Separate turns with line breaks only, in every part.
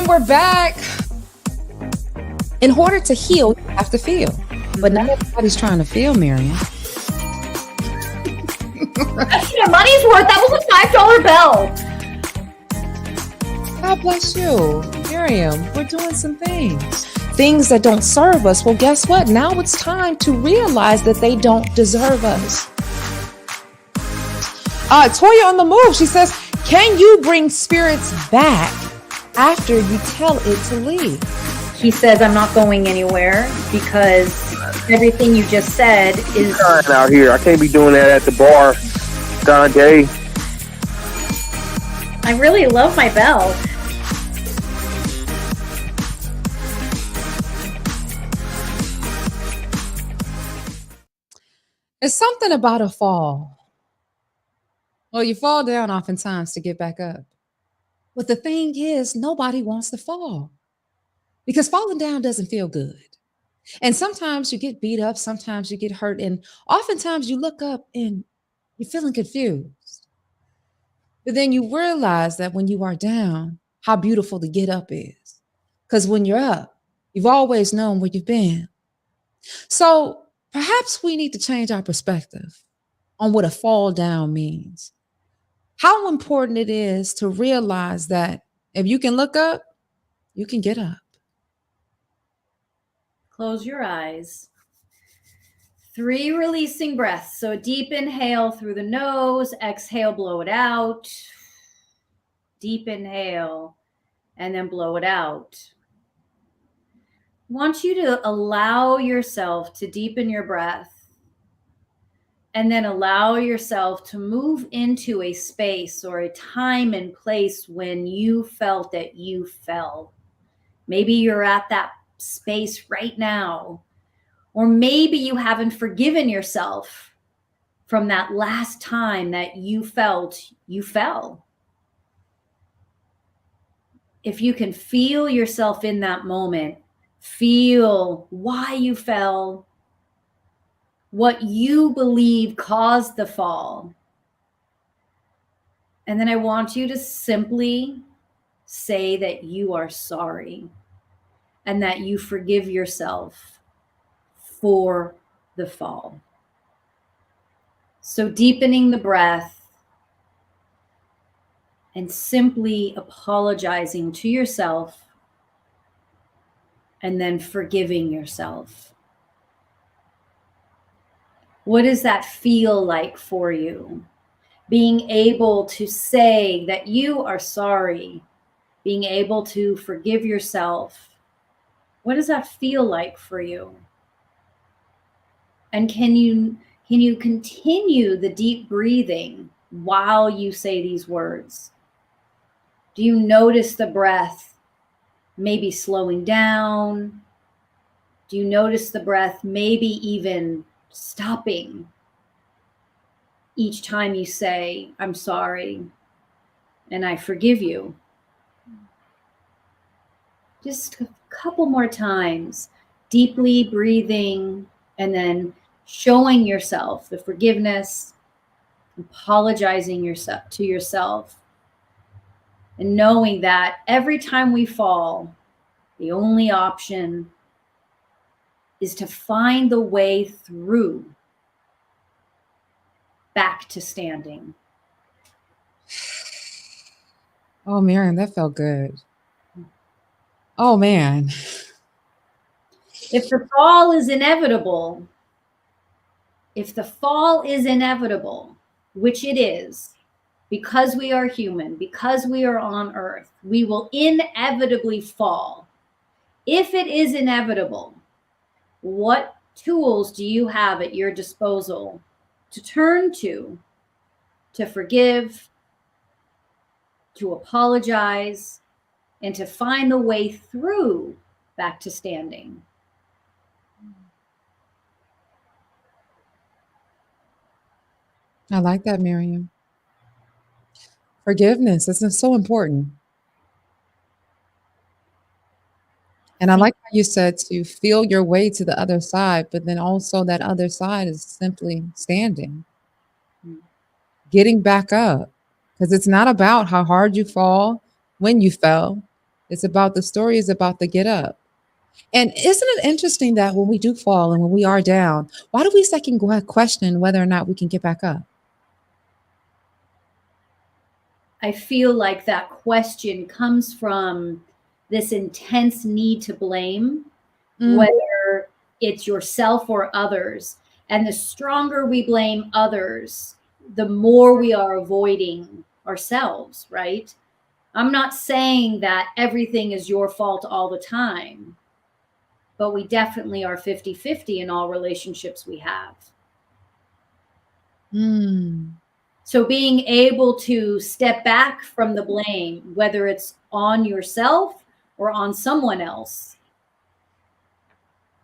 Miriam, we're back. In order to heal, you have to feel. But not everybody's trying to feel, Miriam.
That's your money's worth. That was a $5 bill.
God bless you. Miriam, we're doing some things. Things that don't serve us. Well, guess what? Now it's time to realize that they don't deserve us. Toya on the move. She says, can you bring spirits back after you tell it to leave?
He says, I'm not going anywhere because everything you just said is
out here. I can't be doing that at the bar, Dante.
I really love my bell.
It's something about a fall. Well, you fall down oftentimes to get back up. But the thing is, nobody wants to fall because falling down doesn't feel good. And sometimes you get beat up, sometimes you get hurt, and oftentimes you look up and you're feeling confused. But then you realize that when you are down, how beautiful the get up is. Because when you're up, you've always known where you've been. So perhaps we need to change our perspective on what a fall down means. How important it is to realize that if you can look up, you can get up.
Close your eyes. 3 releasing breaths. So a deep inhale through the nose, exhale, blow it out. Deep inhale, and then blow it out. I want you to allow yourself to deepen your breath and then allow yourself to move into a space or a time and place when you felt that you fell. Maybe you're at that space right now, or maybe you haven't forgiven yourself from that last time that you felt you fell. If you can feel yourself in that moment, feel why you fell, what you believe caused the fall. And then I want you to simply say that you are sorry and that you forgive yourself for the fall. So deepening the breath and simply apologizing to yourself and then forgiving yourself. What does that feel like for you? Being able to say that you are sorry, being able to forgive yourself. What does that feel like for you? And can you continue the deep breathing while you say these words? Do you notice the breath maybe slowing down? Do you notice the breath maybe even stopping each time you say, I'm sorry and I forgive you? Just a couple more times, deeply breathing and then showing yourself the forgiveness, apologizing to yourself, and knowing that every time we fall, the only option is to find the way through back to standing.
Oh, Miriam, that felt good. Oh, man.
If the fall is inevitable, which it is, because we are human, because we are on earth, we will inevitably fall. If it is inevitable, what tools do you have at your disposal to turn to forgive, to apologize, and to find the way through back to standing?
I like that, Miriam. Forgiveness is so important. And I like how you said to feel your way to the other side, but then also that other side is simply standing, getting back up. Because it's not about how hard you fall, when you fell. It's about the story is about the get up. And isn't it interesting that when we do fall and when we are down, why do we second question whether or not we can get back up?
I feel like that question comes from this intense need to blame, whether it's yourself or others. And the stronger we blame others, the more we are avoiding ourselves, right? I'm not saying that everything is your fault all the time, but we definitely are 50-50 in all relationships we have. So being able to step back from the blame, whether it's on yourself or on someone else,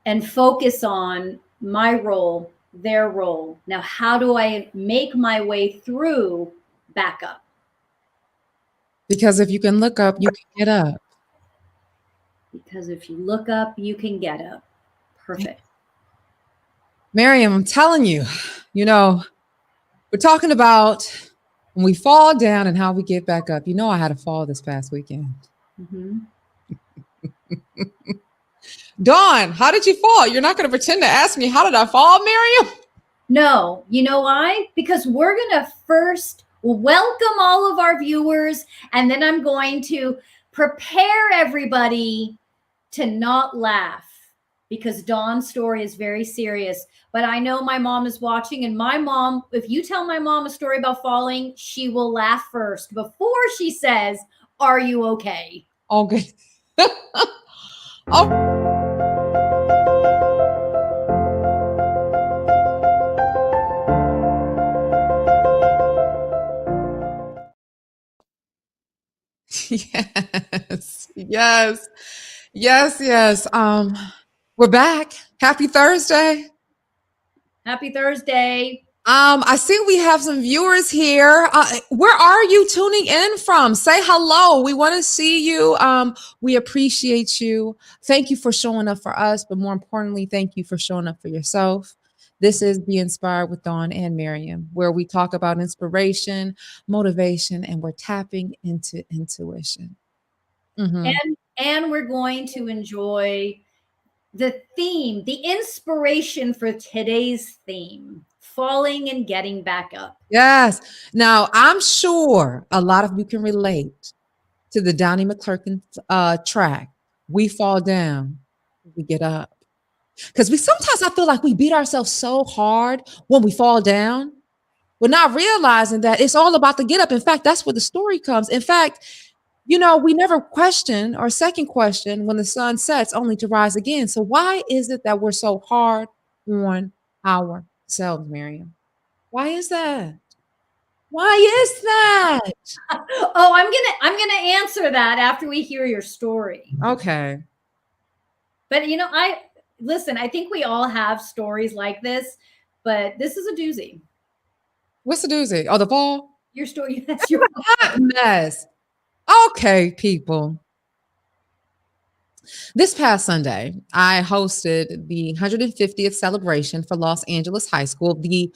and focus on my role, their role. Now, how do I make my way through back up?
Because if you can look up, you can get up.
Because if you look up, you can get up. Perfect.
Miriam, I'm telling you, we're talking about when we fall down and how we get back up. I had a fall this past weekend. Dawn, how did you fall? You're not going to pretend to ask me, how did I fall, Miriam?
No, you know why? Because we're going to first welcome all of our viewers, and then I'm going to prepare everybody to not laugh, because Dawn's story is very serious. But I know my mom is watching, and my mom, if you tell my mom a story about falling, she will laugh first before she says, "Are you okay?"
Okay. Oh. Yes. We're back. Happy Thursday.
Happy Thursday.
I see we have some viewers here. Where are you tuning in from? Say hello. We want to see you. We appreciate you. Thank you for showing up for us, but more importantly, thank you for showing up for yourself. This is Be Inspired with Dawn and Miriam, where we talk about inspiration, motivation, and we're tapping into intuition.
And we're going to enjoy the theme, the inspiration for today's theme, falling and getting back up.
Yes. Now, I'm sure a lot of you can relate to the Donnie McClurkin track. We fall down, we get up. Because sometimes I feel like we beat ourselves so hard when we fall down, we're not realizing that it's all about the get up. In fact, that's where the story comes. In fact, we never question or second question when the sun sets only to rise again. So why is it that we're so hard on ourselves, Miriam? Why is that? Why is that?
Oh, I'm gonna answer that after we hear your story.
Okay.
But I think we all have stories like this, but this is a doozy.
What's the doozy? Oh, the fall?
Your story. That's your
hot mess. Okay, people. This past Sunday, I hosted the 150th celebration for Los Angeles High School, the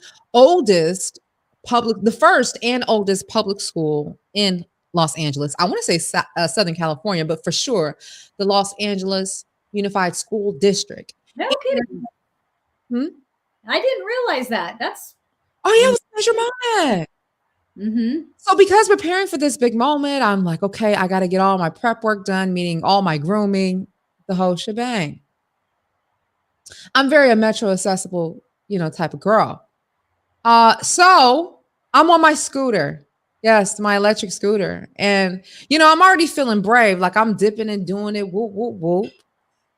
first and oldest public school in Los Angeles. I want to say Southern California, but for sure, the Los Angeles Unified School District.
No kidding. I didn't realize that.
It was your mom. So because preparing for this big moment, I'm like, okay, I got to get all my prep work done, meaning all my grooming, the whole shebang. I'm very a metro accessible, type of girl. So I'm on my scooter. Yes, my electric scooter. And, I'm already feeling brave. Like I'm dipping and doing it. Whoop, whoop, whoop.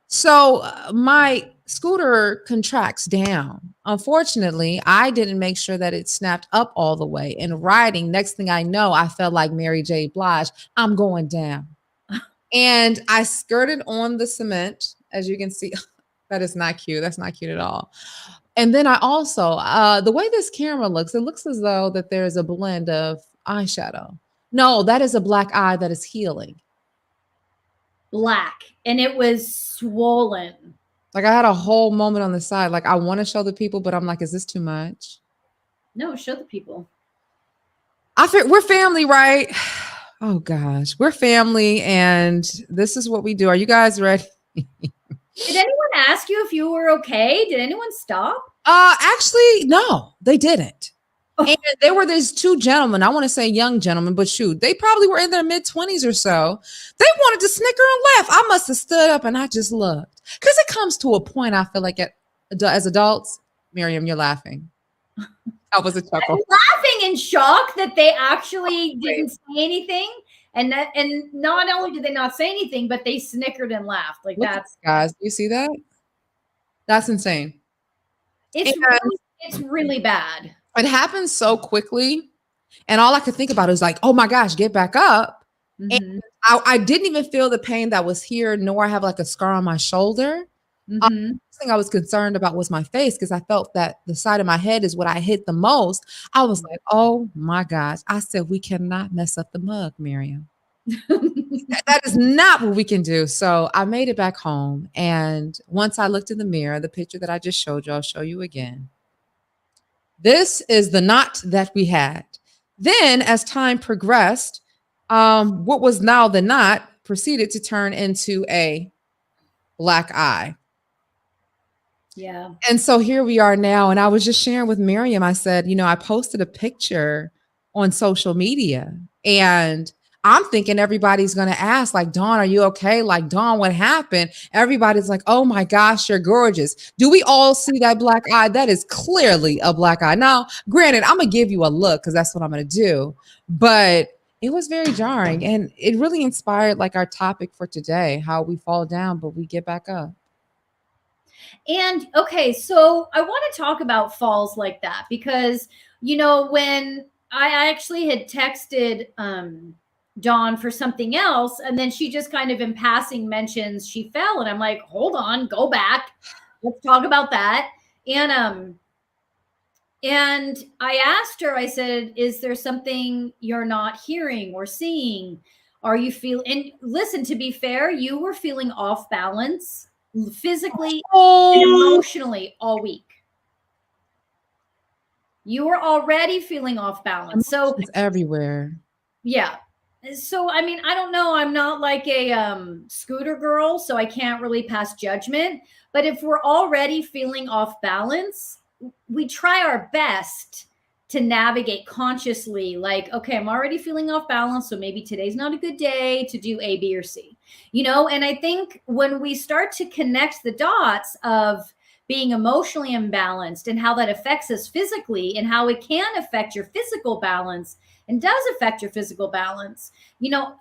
So my scooter contracts down. Unfortunately, I didn't make sure that it snapped up all the way. And riding, next thing I know, I felt like Mary J. Blige. I'm going down. And I skirted on the cement, as you can see. That is not cute. That's not cute at all. And then I also, the way this camera looks, it looks as though that there's a blend of eyeshadow. No, that is a black eye that is healing.
Black. And it was swollen.
Like I had a whole moment on the side. Like I want to show the people, but I'm like, is this too much?
No, show the people.
We're family, right? Oh gosh, we're family, and this is what we do. Are you guys ready?
Did anyone ask you if you were okay? Did anyone stop?
Actually, no, they didn't.
Oh.
And there were these two gentlemen, I want to say young gentlemen, but shoot, they probably were in their mid-20s or so. They wanted to snicker and laugh. I must have stood up and I just looked. Because it comes to a point, I feel like as adults, Miriam, you're laughing. That was a chuckle.
I'm laughing in shock that they actually didn't say anything. And not only did they not say anything, but they snickered and laughed. Like,
Look,
that's
guys, do you see that? That's insane.
it's really bad.
It happened so quickly. And all I could think about is like, oh my gosh, get back up.
Mhm.
And I didn't even feel the pain that was here, nor have like a scar on my shoulder.
Mhm.
The thing I was concerned about was my face, because I felt that the side of my head is what I hit the most. I was like, oh my gosh. I said, we cannot mess up the mug, Miriam. That is not what we can do. So I made it back home. And once I looked in the mirror, the picture that I just showed you, I'll show you again. This is the knot that we had. Then, as time progressed, what was now the knot proceeded to turn into a black eye.
Yeah.
And so here we are now. And I was just sharing with Miriam, I said, I posted a picture on social media, and I'm thinking everybody's going to ask, like, Dawn, are you okay? Like, Dawn, what happened? Everybody's like, oh my gosh, you're gorgeous. Do we all see that black eye? That is clearly a black eye. Now, granted, I'm going to give you a look because that's what I'm going to do. But it was very jarring, and it really inspired like our topic for today, how we fall down, but we get back up.
And okay, so I want to talk about falls like that because, when I actually had texted Dawn for something else, and then she just kind of in passing mentions she fell, and I'm like, hold on, go back, let's talk about that. And I asked her, I said, is there something you're not hearing or seeing? Are you and listen, to be fair, you were feeling off balance physically and emotionally all week. You were already feeling off balance. So
it's everywhere.
Yeah. So, I mean, I don't know. I'm not like a scooter girl, so I can't really pass judgment. But if we're already feeling off balance, we try our best to navigate consciously, like, okay, I'm already feeling off balance, so maybe today's not a good day to do A, B, or C, and I think when we start to connect the dots of being emotionally imbalanced and how that affects us physically and how it can affect your physical balance and does affect your physical balance,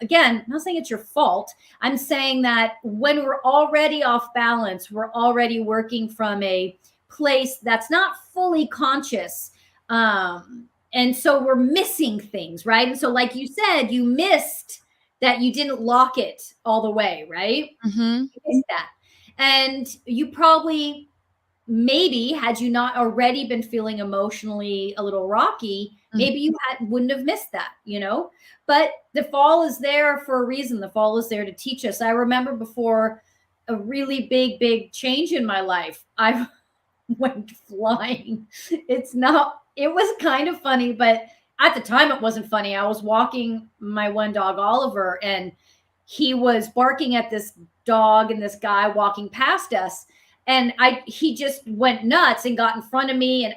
again, I'm not saying it's your fault. I'm saying that when we're already off balance, we're already working from a place that's not fully conscious. And so we're missing things, right? And so, like you said, you missed that you didn't lock it all the way, right?
Mm-hmm.
You missed that. And you probably, maybe, had you not already been feeling emotionally a little rocky, maybe you wouldn't have missed that, But the fall is there for a reason. The fall is there to teach us. I remember before a really big change in my life, I went flying. It was kind of funny, but at the time it wasn't funny. I was walking my one dog, Oliver, and he was barking at this dog and this guy walking past us. And he just went nuts and got in front of me. And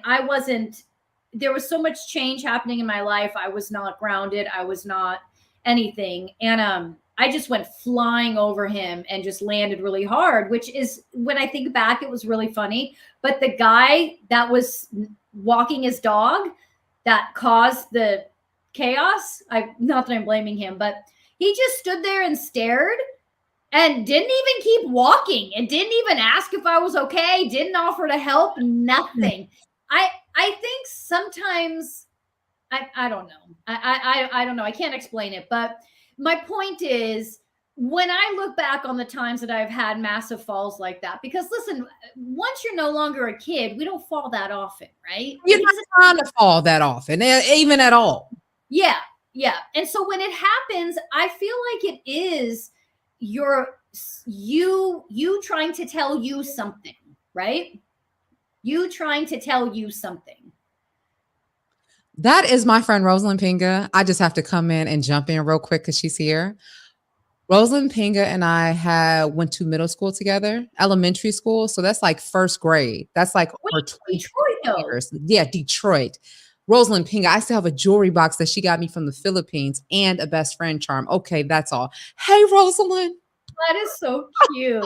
there was so much change happening in my life. I was not grounded. I was not anything. And I just went flying over him and just landed really hard, which is, when I think back, it was really funny. But the guy that was walking his dog that caused the chaos, not that I'm blaming him, but he just stood there and stared and didn't even keep walking and didn't even ask if I was okay, didn't offer to help, nothing. I think sometimes, I don't know. I don't know. I can't explain it. But my point is, when I look back on the times that I've had massive falls like that, because listen, once you're no longer a kid, we don't fall that often, right?
You're not trying to fall that often, even at all.
Yeah. Yeah. And so when it happens, I feel like it is you trying to tell you something, right? You trying to tell you something.
That is my friend Rosalind Pinga. I just have to come in and jump in real quick because she's here. Rosalind Pinga and I went to middle school together, elementary school. So that's like first grade. That's like over 20
Detroit, though.
years. Yeah, Detroit. Rosalind Pinga. I still have a jewelry box that she got me from the Philippines and a best friend charm. Okay, that's all. Hey, Rosalind.
That is so cute.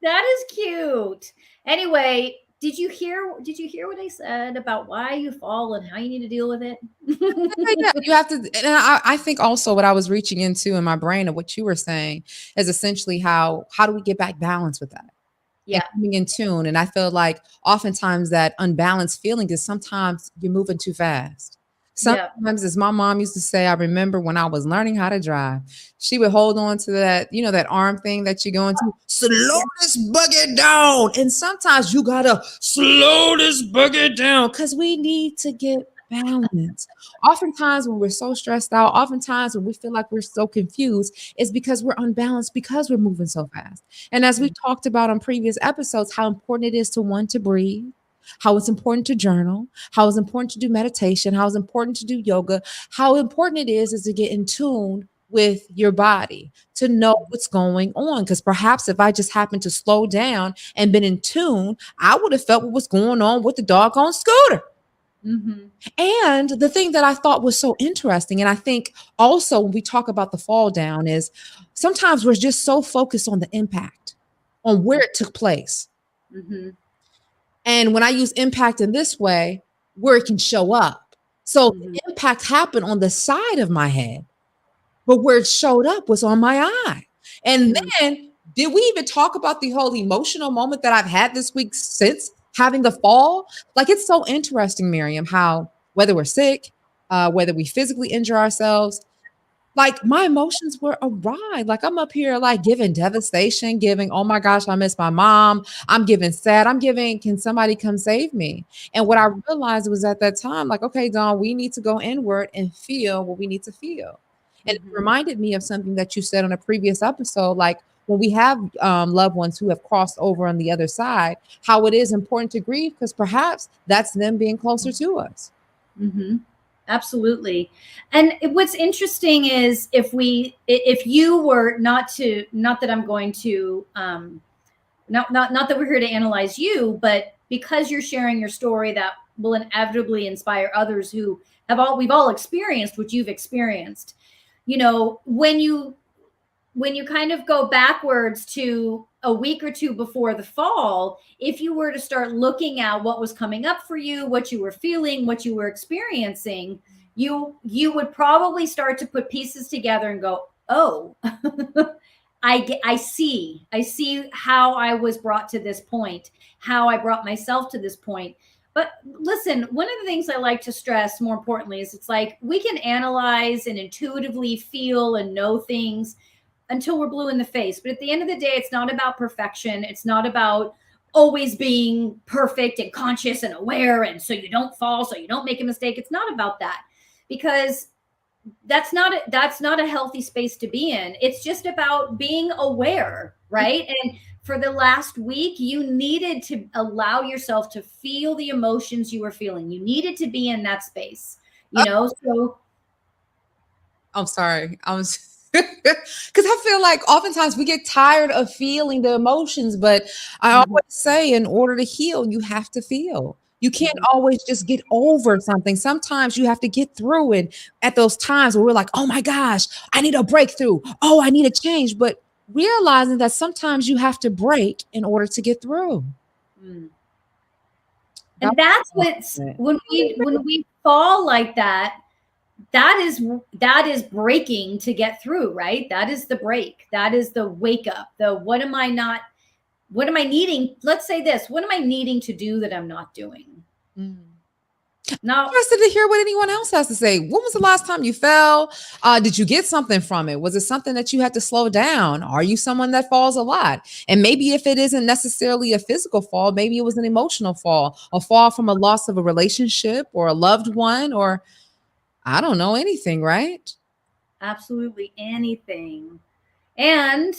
That is cute. Anyway, did you hear what I said about why you fall and how you need to deal with it?
Yeah, you have to, and I think also what I was reaching into in my brain of what you were saying is essentially how do we get back balance with that?
Yeah.
Coming in tune. And I feel like oftentimes that unbalanced feeling is sometimes you're moving too fast. Sometimes, as my mom used to say, I remember when I was learning how to drive, she would hold on to that, that arm thing that you go into, slow this buggy down. And sometimes you gotta slow this buggy down because we need to get balance. Oftentimes when we're so stressed out, oftentimes when we feel like we're so confused, it's because we're unbalanced because we're moving so fast. And as we talked about on previous episodes, how important it is to breathe, how it's important to journal, how it's important to do meditation, how it's important to do yoga, how important it is to get in tune with your body, to know what's going on. Because perhaps if I just happened to slow down and been in tune, I would have felt what was going on with the doggone scooter.
Mm-hmm.
And the thing that I thought was so interesting, and I think also when we talk about the fall down, is sometimes we're just so focused on the impact, on where it took place.
Mm-hmm.
And when I use impact in this way, where it can show up. So the impact happened on the side of my head, but where it showed up was on my eye. And then did we even talk about the whole emotional moment that I've had this week since having the fall? Like, it's so interesting, Miriam, how whether we're sick, whether we physically injure ourselves, like my emotions were awry. Like I'm up here like giving devastation, giving, oh my gosh, I miss my mom. I'm giving sad. I'm giving, can somebody come save me? And what I realized was at that time, like, okay, Dawn, we need to go inward and feel what we need to feel. And it reminded me of something that you said on a previous episode, like when we have loved ones who have crossed over on the other side, how it is important to grieve because perhaps that's them being closer to us.
Mm-hmm. Absolutely. And what's interesting is if you were not that I'm going to, not that we're here to analyze you, but because you're sharing your story that will inevitably inspire others who we've all experienced what you've experienced. When you kind of go backwards to a week or two before the fall, if you were to start looking at what was coming up for you, what you were feeling, what you were experiencing, you would probably start to put pieces together and go, oh, I see how I was brought to this point, how I brought myself to this point. But listen, one of the things I like to stress more importantly is it's like we can analyze and intuitively feel and know things until we're blue in the face. But at the end of the day, it's not about perfection. It's not about always being perfect and conscious and aware. And so you don't fall, so you don't make a mistake. It's not about that, because that's not a healthy space to be in. It's just about being aware, right? And for the last week, you needed to allow yourself to feel the emotions you were feeling. You needed to be in that space, so.
I'm sorry. Because I feel like oftentimes we get tired of feeling the emotions, but I always say in order to heal, you have to feel. You can't always just get over something. Sometimes you have to get through it at those times where we're like, oh my gosh, I need a breakthrough. Oh, I need a change. But realizing that sometimes you have to break in order to get through.
And that's what's when we fall like that, that is breaking to get through, right? That is the break. That is the wake up. What am I needing? Let's say this. What am I needing to do that I'm not doing? Now, I'm
interested to hear what anyone else has to say. When was the last time you fell? Did you get something from it? Was it something that you had to slow down? Are you someone that falls a lot? And maybe if it isn't necessarily a physical fall, maybe it was an emotional fall, a fall from a loss of a relationship or a loved one, or I don't know, anything, right?
Absolutely anything. And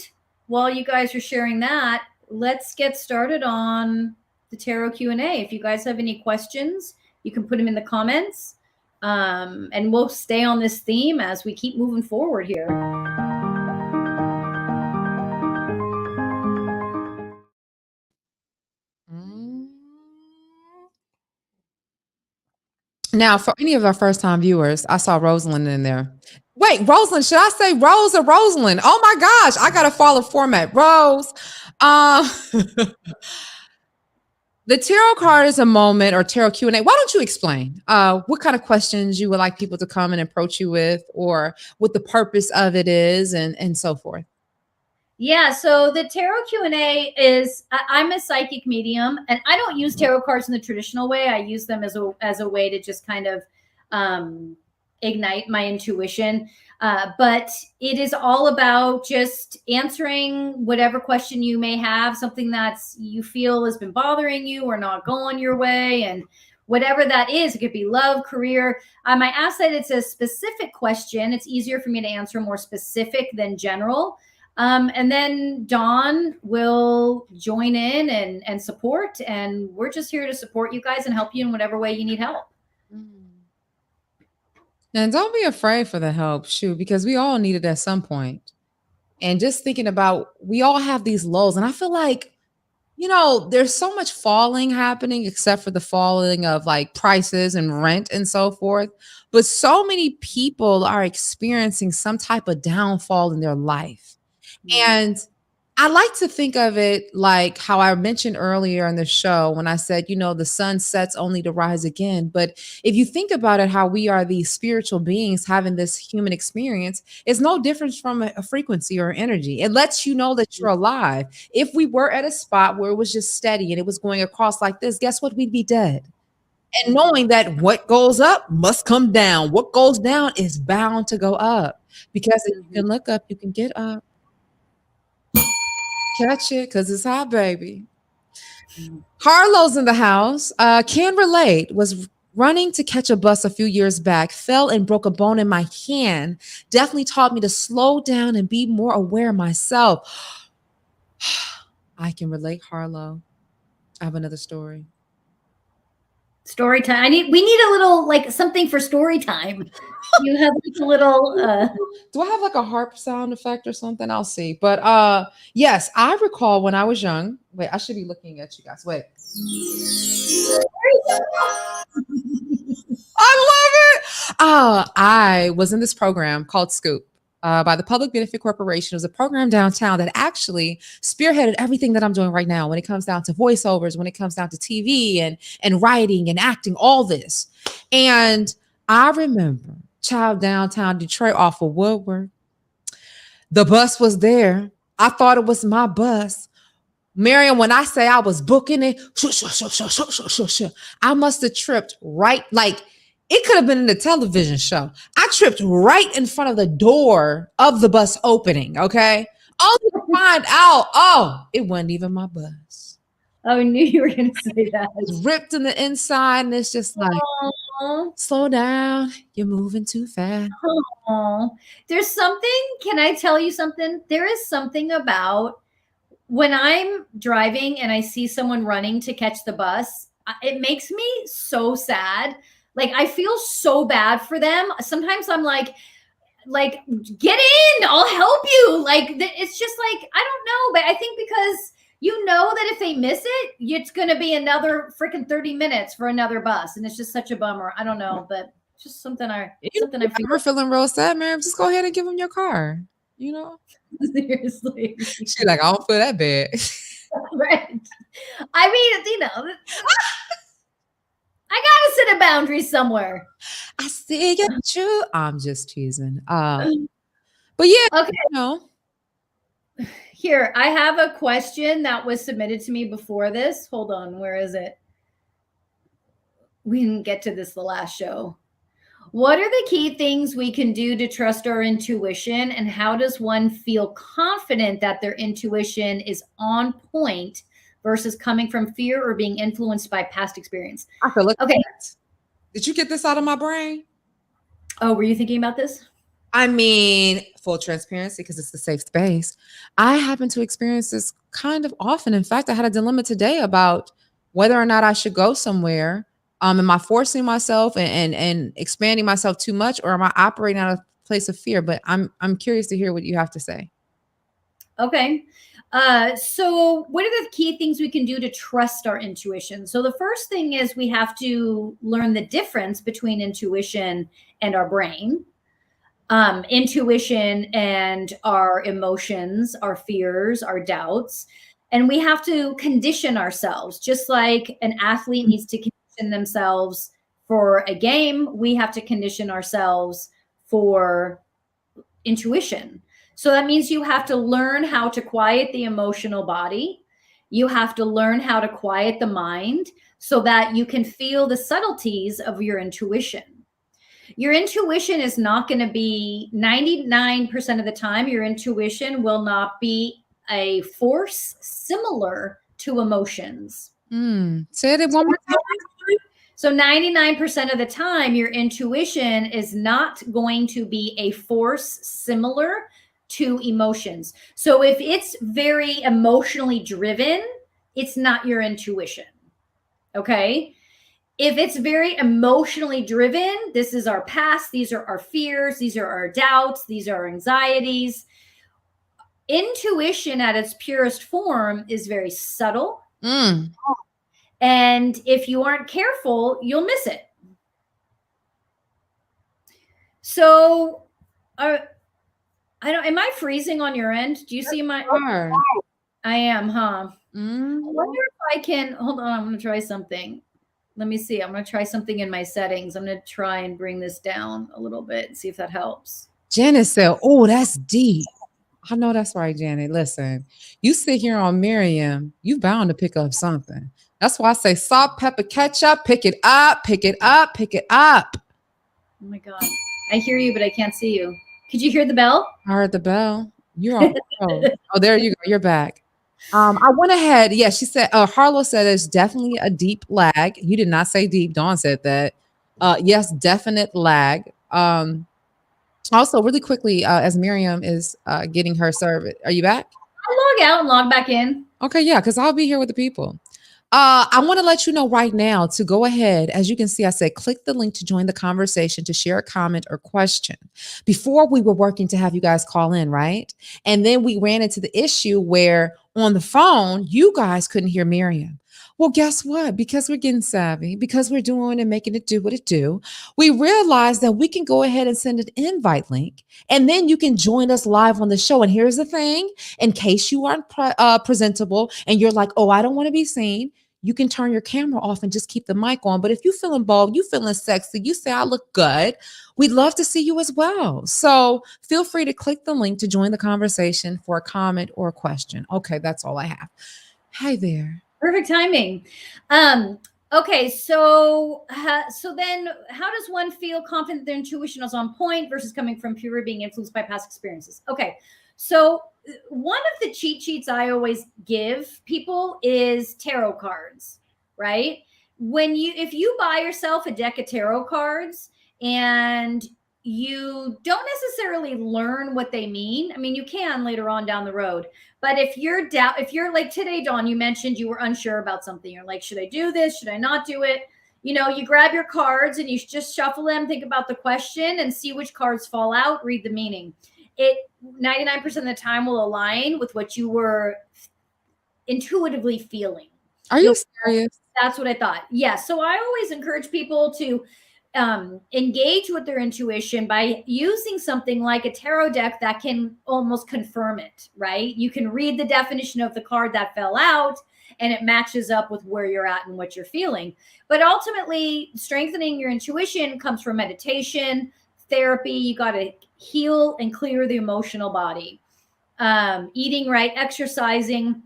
while you guys are sharing that, let's get started on the tarot Q&A. If you guys have any questions, you can put them in the comments. And we'll stay on this theme as we keep moving forward here.
Now, for any of our first time viewers, I saw Rosalind in there. Wait, Rosalind, should I say Rose or Rosalind? Oh my gosh, I gotta follow format. Rose. The tarot card is a moment, or tarot Q&A. Why don't you explain what kind of questions you would like people to come and approach you with, or what the purpose of it is, and so forth?
Yeah, so the tarot Q&A is, I'm a psychic medium, and I don't use tarot cards in the traditional way. I use them as a way to just kind of ignite my intuition. But it is all about just answering whatever question you may have, something that's you feel has been bothering you or not going your way, and whatever that is. It could be love, career. I ask that it's a specific question. It's easier for me to answer more specific than general. And then Dawn will join in and support. And we're just here to support you guys and help you in whatever way you need help.
And don't be afraid for the help, shoot, because we all need it at some point. And just thinking about, we all have these lows. And I feel like, you know, there's so much falling happening, except for the falling of like prices and rent and so forth. But so many people are experiencing some type of downfall in their life. And I like to think of it like how I mentioned earlier in the show when I said, you know, the sun sets only to rise again. But if you think about it, how we are these spiritual beings having this human experience is no different from a frequency or energy. It lets you know that you're alive. If we were at a spot where it was just steady and it was going across like this, guess what? We'd be dead. And knowing that what goes up must come down. What goes down is bound to go up, because if you can look up, you can get up. Catch it, because it's hot, baby. Harlow's in the house. Can relate. Was running to catch a bus a few years back, fell and broke a bone in my hand. Definitely taught me to slow down and be more aware myself. I can relate, Harlow. I have another story.
Story time. We need a little, like, something for story time. You have like a little
do I have like a harp sound effect or something? I'll see. But yes, I recall when I was young. Wait, I should be looking at you guys. Wait. I love it. I was in this program called Scoop by the Public Benefit Corporation. It was a program downtown that actually spearheaded everything that I'm doing right now when it comes down to voiceovers, when it comes down to TV and writing and acting, all this. And I remember child downtown Detroit off of Woodward. The bus was there. I thought it was my bus. Miriam, when I say I was booking it, I must have tripped right, like it could have been in the television show. I tripped right in front of the door of the bus opening, okay? Only to find out, it wasn't even my bus.
Oh, I knew you were going to say that.
It's ripped in the inside, and it's just like, slow down, you're moving too fast.
There's something, can I tell you something? There is something about when I'm driving and I see someone running to catch the bus, it makes me so sad. Like, I feel so bad for them. Sometimes I'm like, get in, I'll help you. Like, it's just like, I don't know, but I think because you know that if they miss it, it's going to be another freaking 30 minutes for another bus. And it's just such a bummer. I don't know, but it's just something I feel.
We're feeling real sad, Miriam. Just go ahead and give them your car, you know?
Seriously.
She's like, I don't feel that bad.
Right. I mean, you know, I gotta set a boundary somewhere.
I see you true. I'm just teasing. But yeah,
okay.
You know.
Here, I have a question that was submitted to me before this. Hold on, where is it? We didn't get to this the last show. What are the key things we can do to trust our intuition, and how does one feel confident that their intuition is on point versus coming from fear or being influenced by past experience?
Okay. Did you get this out of my brain?
Oh, were you thinking about this?
I mean, full transparency, because it's a safe space. I happen to experience this kind of often. In fact, I had a dilemma today about whether or not I should go somewhere. Am I forcing myself and expanding myself too much, or am I operating out of a place of fear? But I'm curious to hear what you have to say.
Okay. So what are the key things we can do to trust our intuition? So the first thing is we have to learn the difference between intuition and our brain. Intuition and our emotions, our fears, our doubts. And we have to condition ourselves, just like an athlete needs to condition themselves for a game, we have to condition ourselves for intuition. So that means you have to learn how to quiet the emotional body. You have to learn how to quiet the mind so that you can feel the subtleties of your intuition. Your intuition is not going to be 99% of the time, your intuition will not be a force similar to emotions.
Say it one more time.
So 99% of the time, your intuition is not going to be a force similar to emotions. So if it's very emotionally driven, it's not your intuition. Okay. If it's very emotionally driven, this is our past, these are our fears, these are our doubts, these are our anxieties. Intuition at its purest form is very subtle. And if you aren't careful, you'll miss it. So, am I freezing on your end? Do you see my? I am, huh? I wonder if I can, hold on, I'm going to try something. Let me see. I'm going to try something in my settings. I'm going to try and bring this down a little bit and see if that helps.
Janet said, oh, that's deep. I know that's right, Janet. Listen, you sit here on Miriam, you bound to pick up something. That's why I say salt, pepper, ketchup, pick it up, pick it up, pick it up.
Oh my God. I hear you, but I can't see you. Could you hear the bell?
I heard the bell. You're on. Oh, there you go. You're back. I went ahead. Yeah, she said, Harlow said there's definitely a deep lag. You did not say deep. Dawn said that. Yes, definite lag. Also, really quickly, as Miriam is getting her service, are you back?
I'll log out and log back in.
Okay, yeah, because I'll be here with the people. I want to let you know right now to go ahead. As you can see, I said, click the link to join the conversation to share a comment or question. Before we were working to have you guys call in, right? And then we ran into the issue where on the phone, you guys couldn't hear Miriam. Well, guess what? Because we're getting savvy, because we're doing and making it do what it do, we realized that we can go ahead and send an invite link, and then you can join us live on the show. And here's the thing, in case you aren't presentable and you're like, oh, I don't want to be seen, you can turn your camera off and just keep the mic on. But if you're feeling bold, you feeling sexy, you say, I look good, we'd love to see you as well. So feel free to click the link to join the conversation for a comment or a question. Okay, that's all I have. Hi there.
Perfect timing. Okay, so then how does one feel confident their intuition is on point versus coming from pure being influenced by past experiences? Okay, so one of the cheat sheets I always give people is tarot cards, right? If you buy yourself a deck of tarot cards and you don't necessarily learn what they mean. I mean, you can later on down the road, but if you're like today, Dawn, you mentioned you were unsure about something. You're like, should I do this? Should I not do it? You know, you grab your cards and you just shuffle them, think about the question and see which cards fall out, read the meaning. It 99% of the time will align with what you were intuitively feeling.
Are you serious?
That's what I thought. Yeah. So I always encourage people to engage with their intuition by using something like a tarot deck that can almost confirm it, right? You can read the definition of the card that fell out and it matches up with where you're at and what you're feeling. But ultimately, strengthening your intuition comes from meditation, therapy. You got to heal and clear the emotional body. Eating right, exercising.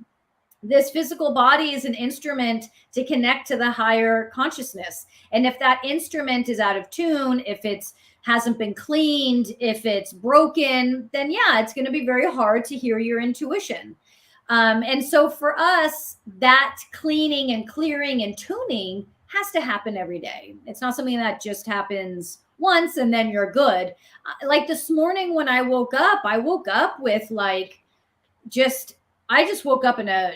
This physical body is an instrument to connect to the higher consciousness. And if that instrument is out of tune, if it's hasn't been cleaned, if it's broken, then yeah, it's going to be very hard to hear your intuition. And so for us, that cleaning and clearing and tuning has to happen every day. It's not something that just happens once and then you're good. Like this morning when I woke up with like, I just woke up in a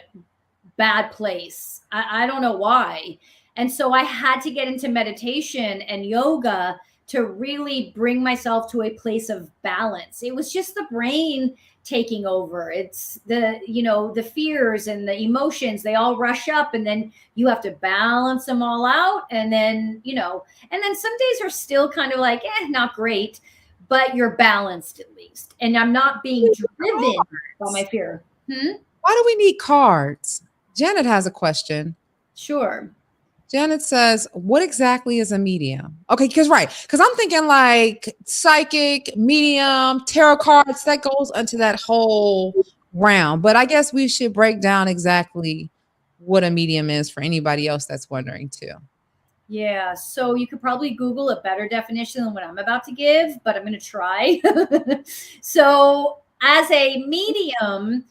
bad place. I don't know why. And so I had to get into meditation and yoga to really bring myself to a place of balance. It was just the brain taking over. It's the, the fears and the emotions, they all rush up, and then you have to balance them all out. And then, and then some days are still kind of like, not great, but you're balanced at least. And I'm not being driven by my fear.
Why do we need cards? Janet has a question.
Sure.
Janet says, what exactly is a medium? Okay, because I'm thinking like psychic, medium, tarot cards, that goes into that whole realm. But I guess we should break down exactly what a medium is for anybody else that's wondering too.
Yeah, so you could probably Google a better definition than what I'm about to give, but I'm going to try. So as a medium,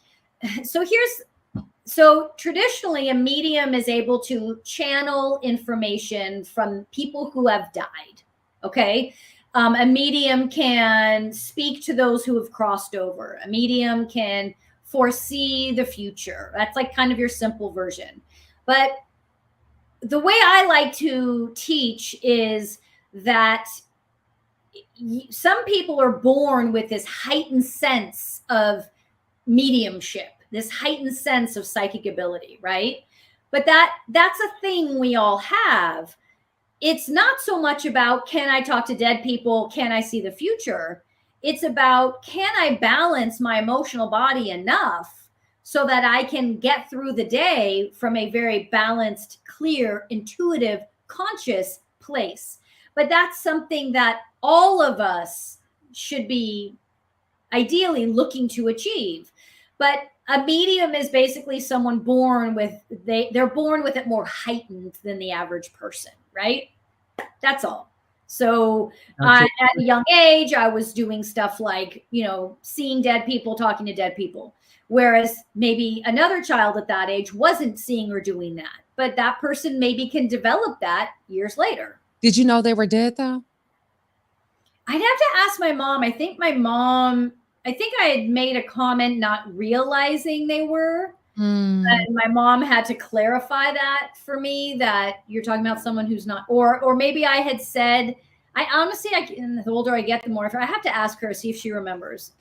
so traditionally a medium is able to channel information from people who have died. Okay. A medium can speak to those who have crossed over. A medium can foresee the future. That's like kind of your simple version. But the way I like to teach is that some people are born with this heightened sense of mediumship, this heightened sense of psychic ability, right? But that's a thing we all have. It's not so much about, can I talk to dead people? Can I see the future? It's about, can I balance my emotional body enough so that I can get through the day from a very balanced, clear, intuitive, conscious place? But that's something that all of us should be ideally looking to achieve. But a medium is basically someone born with, they're born with it more heightened than the average person, right? That's all. So at a young age, I was doing stuff like, seeing dead people, talking to dead people. Whereas maybe another child at that age wasn't seeing or doing that. But that person maybe can develop that years later.
Did you know they were dead though?
I'd have to ask my mom. I think I had made a comment not realizing they were. And my mom had to clarify that for me, that you're talking about someone who's not, or maybe I had said, I honestly, the older I get, the more I have to ask her, see if she remembers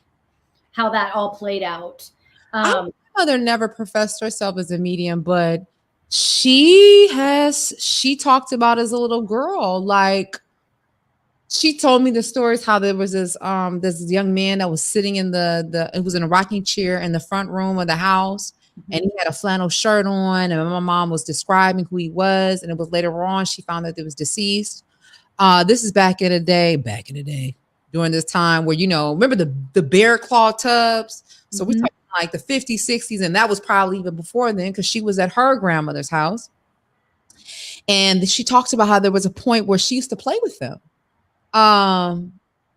how that all played out.
My mother never professed herself as a medium, but she talked about as a little girl, like she told me the stories how there was this young man that was sitting in it was in a rocking chair in the front room of the house, and he had a flannel shirt on, and my mom was describing who he was, and it was later on she found that he was deceased. This is back in the day during this time where, remember the bear claw tubs? So we talking like the 50s, 60s, and that was probably even before then, because she was at her grandmother's house. And she talks about how there was a point where she used to play with them.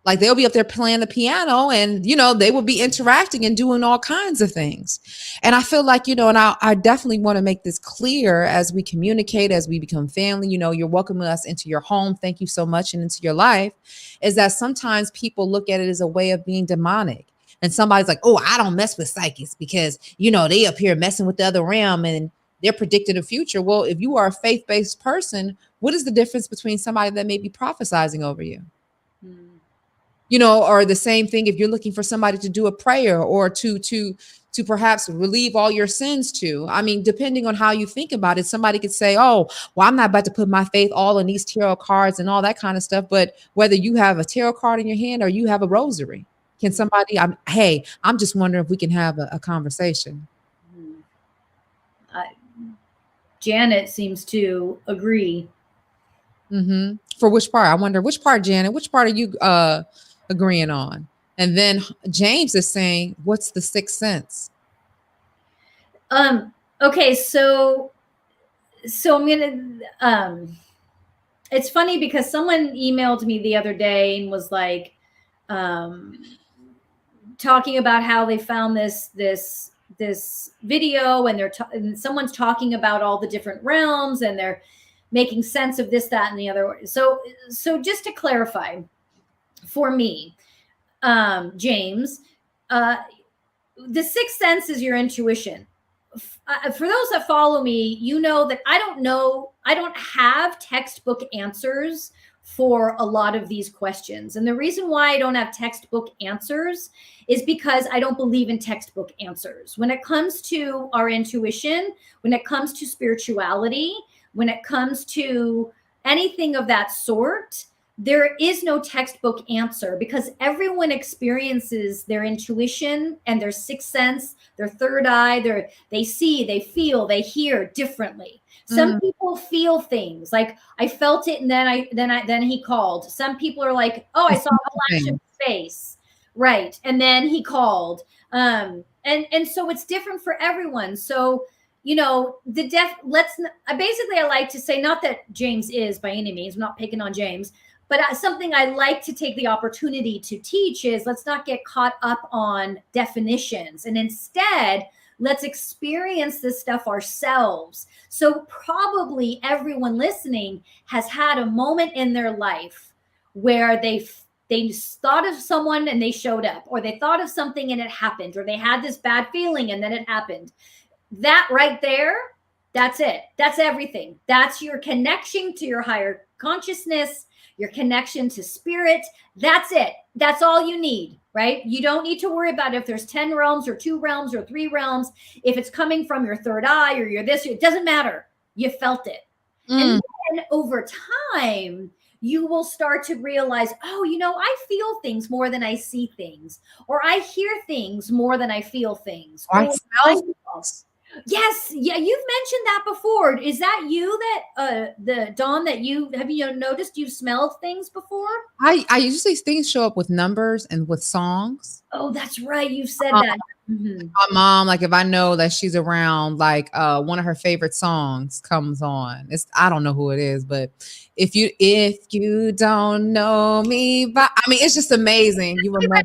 Like they'll be up there playing the piano, and they will be interacting and doing all kinds of things. And I feel like, and I definitely want to make this clear as we communicate, as we become family. You're welcoming us into your home, thank you so much, and into your life, is that sometimes people look at it as a way of being demonic. And somebody's like, oh, I don't mess with psychics because they up here messing with the other realm and they're predicting the future. Well, if you are a faith-based person, what is the difference between somebody that may be prophesizing over you? Or the same thing if you're looking for somebody to do a prayer or to perhaps relieve all your sins to. I mean, depending on how you think about it, somebody could say, oh, well, I'm not about to put my faith all in these tarot cards and all that kind of stuff. But whether you have a tarot card in your hand or you have a rosary, can somebody, I'm just wondering if we can have a conversation.
Janet seems to agree.
For which part? I wonder which part, Janet, which part are you agreeing on? And then James is saying, what's the sixth sense?
Okay, so I'm gonna it's funny because someone emailed me the other day and was like talking about how they found this video, and and someone's talking about all the different realms, and they're making sense of this, that, and the other. So just to clarify for me, James, the sixth sense is your intuition. for those that follow me, you know that I don't have textbook answers for a lot of these questions. And the reason why I don't have textbook answers is because I don't believe in textbook answers. When it comes to our intuition, when it comes to spirituality, when it comes to anything of that sort, there is no textbook answer, because everyone experiences their intuition and their sixth sense, their third eye, they see, they feel, they hear differently. Some people feel things like, I felt it and then he called. Some people are like, oh, I saw a flash of his face. Right. And then he called. And so it's different for everyone. So, you know, I like to say, not that James is by any means, I'm not picking on James, but something I like to take the opportunity to teach is, let's not get caught up on definitions, and instead let's experience this stuff ourselves. So probably everyone listening has had a moment in their life where they thought of someone and they showed up, or they thought of something and it happened, or they had this bad feeling and then it happened. That right there, that's it. That's everything. That's your connection to your higher consciousness, your connection to spirit. That's it. That's all you need, right? You don't need to worry about if there's 10 realms or 2 realms or 3 realms. If it's coming from your third eye or your this, it doesn't matter. You felt it. And then over time, you will start to realize, oh, you know, I feel things more than I see things, or I hear things more than I feel things.
Or I smell things.
Yes. Yeah. You've mentioned that before. Is that you that, Dawn, that have you noticed you've smelled things before?
I usually things show up with numbers and with songs.
Oh, that's right. You've said that.
My mom, like if I know that she's around, like one of her favorite songs comes on. I don't know who it is, but if you don't know me, but I mean, it's just amazing. You remember,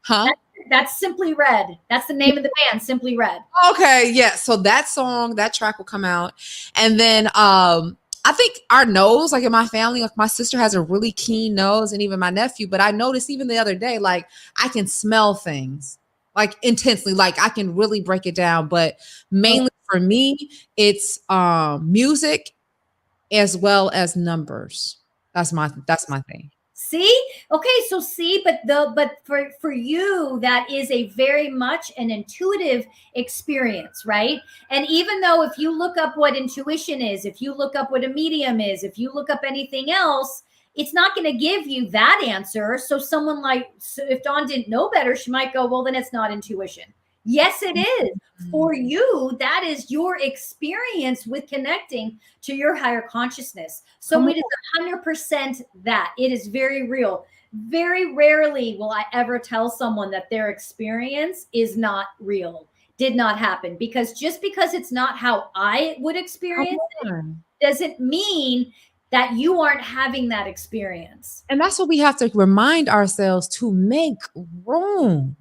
huh?
That's Simply Red. That's the name of the band, Simply Red.
Okay, yeah. So that song, that track will come out, and then I think our nose, like in my family, like my sister has a really keen nose, and even my nephew. But I noticed even the other day, like I can smell things like intensely, like I can really break it down. But mainly for me, it's music as well as numbers. That's my thing.
See? Okay, so but for you, that is a very much an intuitive experience, right? And even though if you look up what intuition is, if you look up what a medium is, if you look up anything else, it's not going to give you that answer. So if Dawn didn't know better, she might go, well, then it's not intuition. Yes, it is. For you, that is your experience with connecting to your higher consciousness. So it is 100% that. It is very real. Very rarely will I ever tell someone that their experience is not real, did not happen. Because just because it's not how I would experience it, doesn't mean that you aren't having that experience.
And that's what we have to remind ourselves, to make room.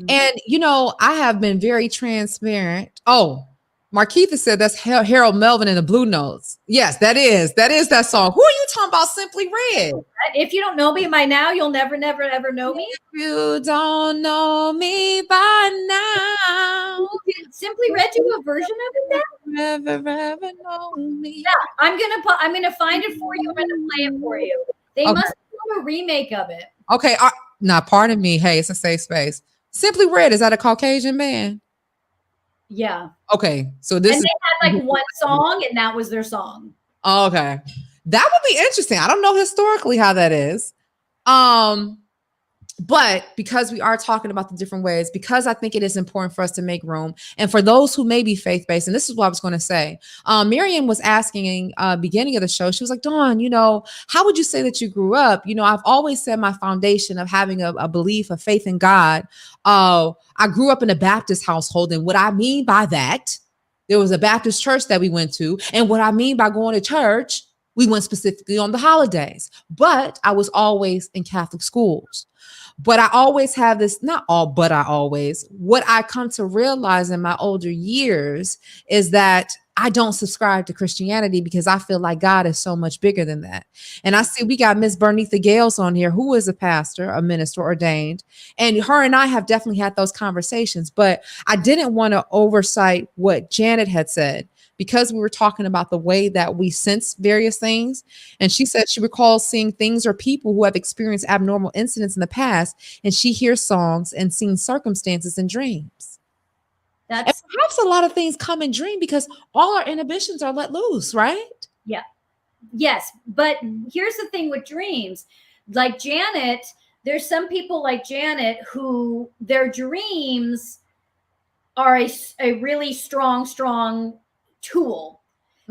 And, you know, I have been very transparent. Oh, Markeitha said that's Harold Melvin and the Blue Notes. Yes, that is that song. Who are you talking about? Simply Red.
If you don't know me by now, you'll never, ever know me.
If you don't know me by now.
Did Simply Red do a version of it now?
Never know me.
Yeah, I'm gonna find it for you. I'm gonna play it for you. They must do a remake of it.
Okay. Now, pardon me. Hey, it's a safe space. Simply Red, is that a Caucasian band?
Yeah.
Okay. So they
had like one song and that was their song.
Oh, okay. That would be interesting. I don't know historically how that is. But because we are talking about the different ways, because I think it is important for us to make room. And for those who may be faith-based, and this is what I was going to say, Miriam was asking beginning of the show, she was like, Dawn, you know, how would you say that you grew up? You know, I've always said my foundation of having a belief, a faith in God. I grew up in a Baptist household. And what I mean by that, there was a Baptist church that we went to. And what I mean by going to church, we went specifically on the holidays. But I was always in Catholic schools. But I always have this, what I come to realize in my older years is that I don't subscribe to Christianity because I feel like God is so much bigger than that. And I see we got Miss Bernitha Gales on here, who is a pastor, a minister ordained. And her and I have definitely had those conversations, but I didn't want to oversight what Janet had said because we were talking about the way that we sense various things. And she said she recalls seeing things or people who have experienced abnormal incidents in the past, and she hears songs and sees circumstances in dreams. And
That's
perhaps a lot of things come in dream because all our inhibitions are let loose, right?
yeah. Yes, but here's the thing with dreams. Like Janet, there's some people like Janet who their dreams are a really strong tool.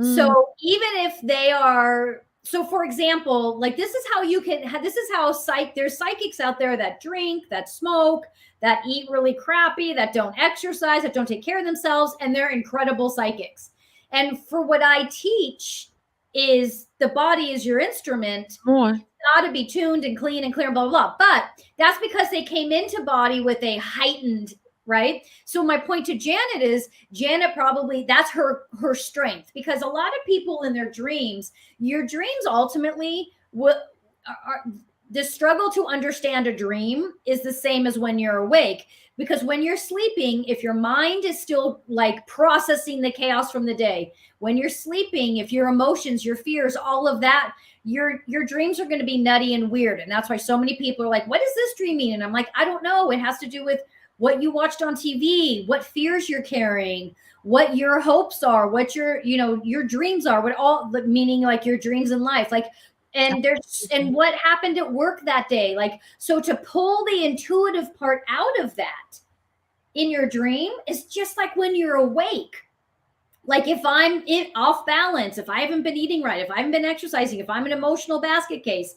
So even if they are, so for example, like this is how you can, this is how there's psychics out there that drink, that smoke, that eat really crappy, that don't exercise, that don't take care of themselves, and they're incredible psychics. And for what I teach is the body is your instrument.
More.
Got to be tuned and clean and clear and blah, blah, blah. But that's because they came into body with a heightened, right? So my point to Janet is Janet probably, that's her strength, because a lot of people in their dreams, your dreams ultimately are the struggle to understand a dream is the same as when you're awake. Because when you're sleeping, if your mind is still like processing the chaos from the day, when you're sleeping, if your emotions, your fears, all of that, your dreams are going to be nutty and weird. And that's why so many people are like, what does this dream mean? And I'm like, I don't know. It has to do with what you watched on TV, what fears you're carrying, what your hopes are, what your dreams are, what all, meaning like your dreams in life. Like, and what happened at work that day. Like, so to pull the intuitive part out of that in your dream is just like when you're awake. Like if I'm off balance, if I haven't been eating right, if I haven't been exercising, if I'm an emotional basket case,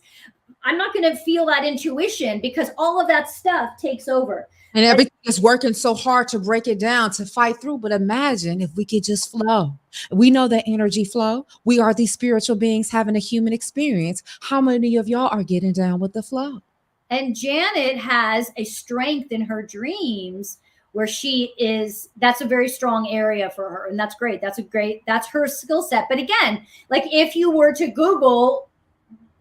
I'm not going to feel that intuition because all of that stuff takes over.
And everything is working so hard to break it down, to fight through. But imagine if we could just flow. We know that energy flow. We are these spiritual beings having a human experience. How many of y'all are getting down with the flow?
And Janet has a strength in her dreams where that's a very strong area for her. And that's great. That's her skill set. But again, like if you were to Google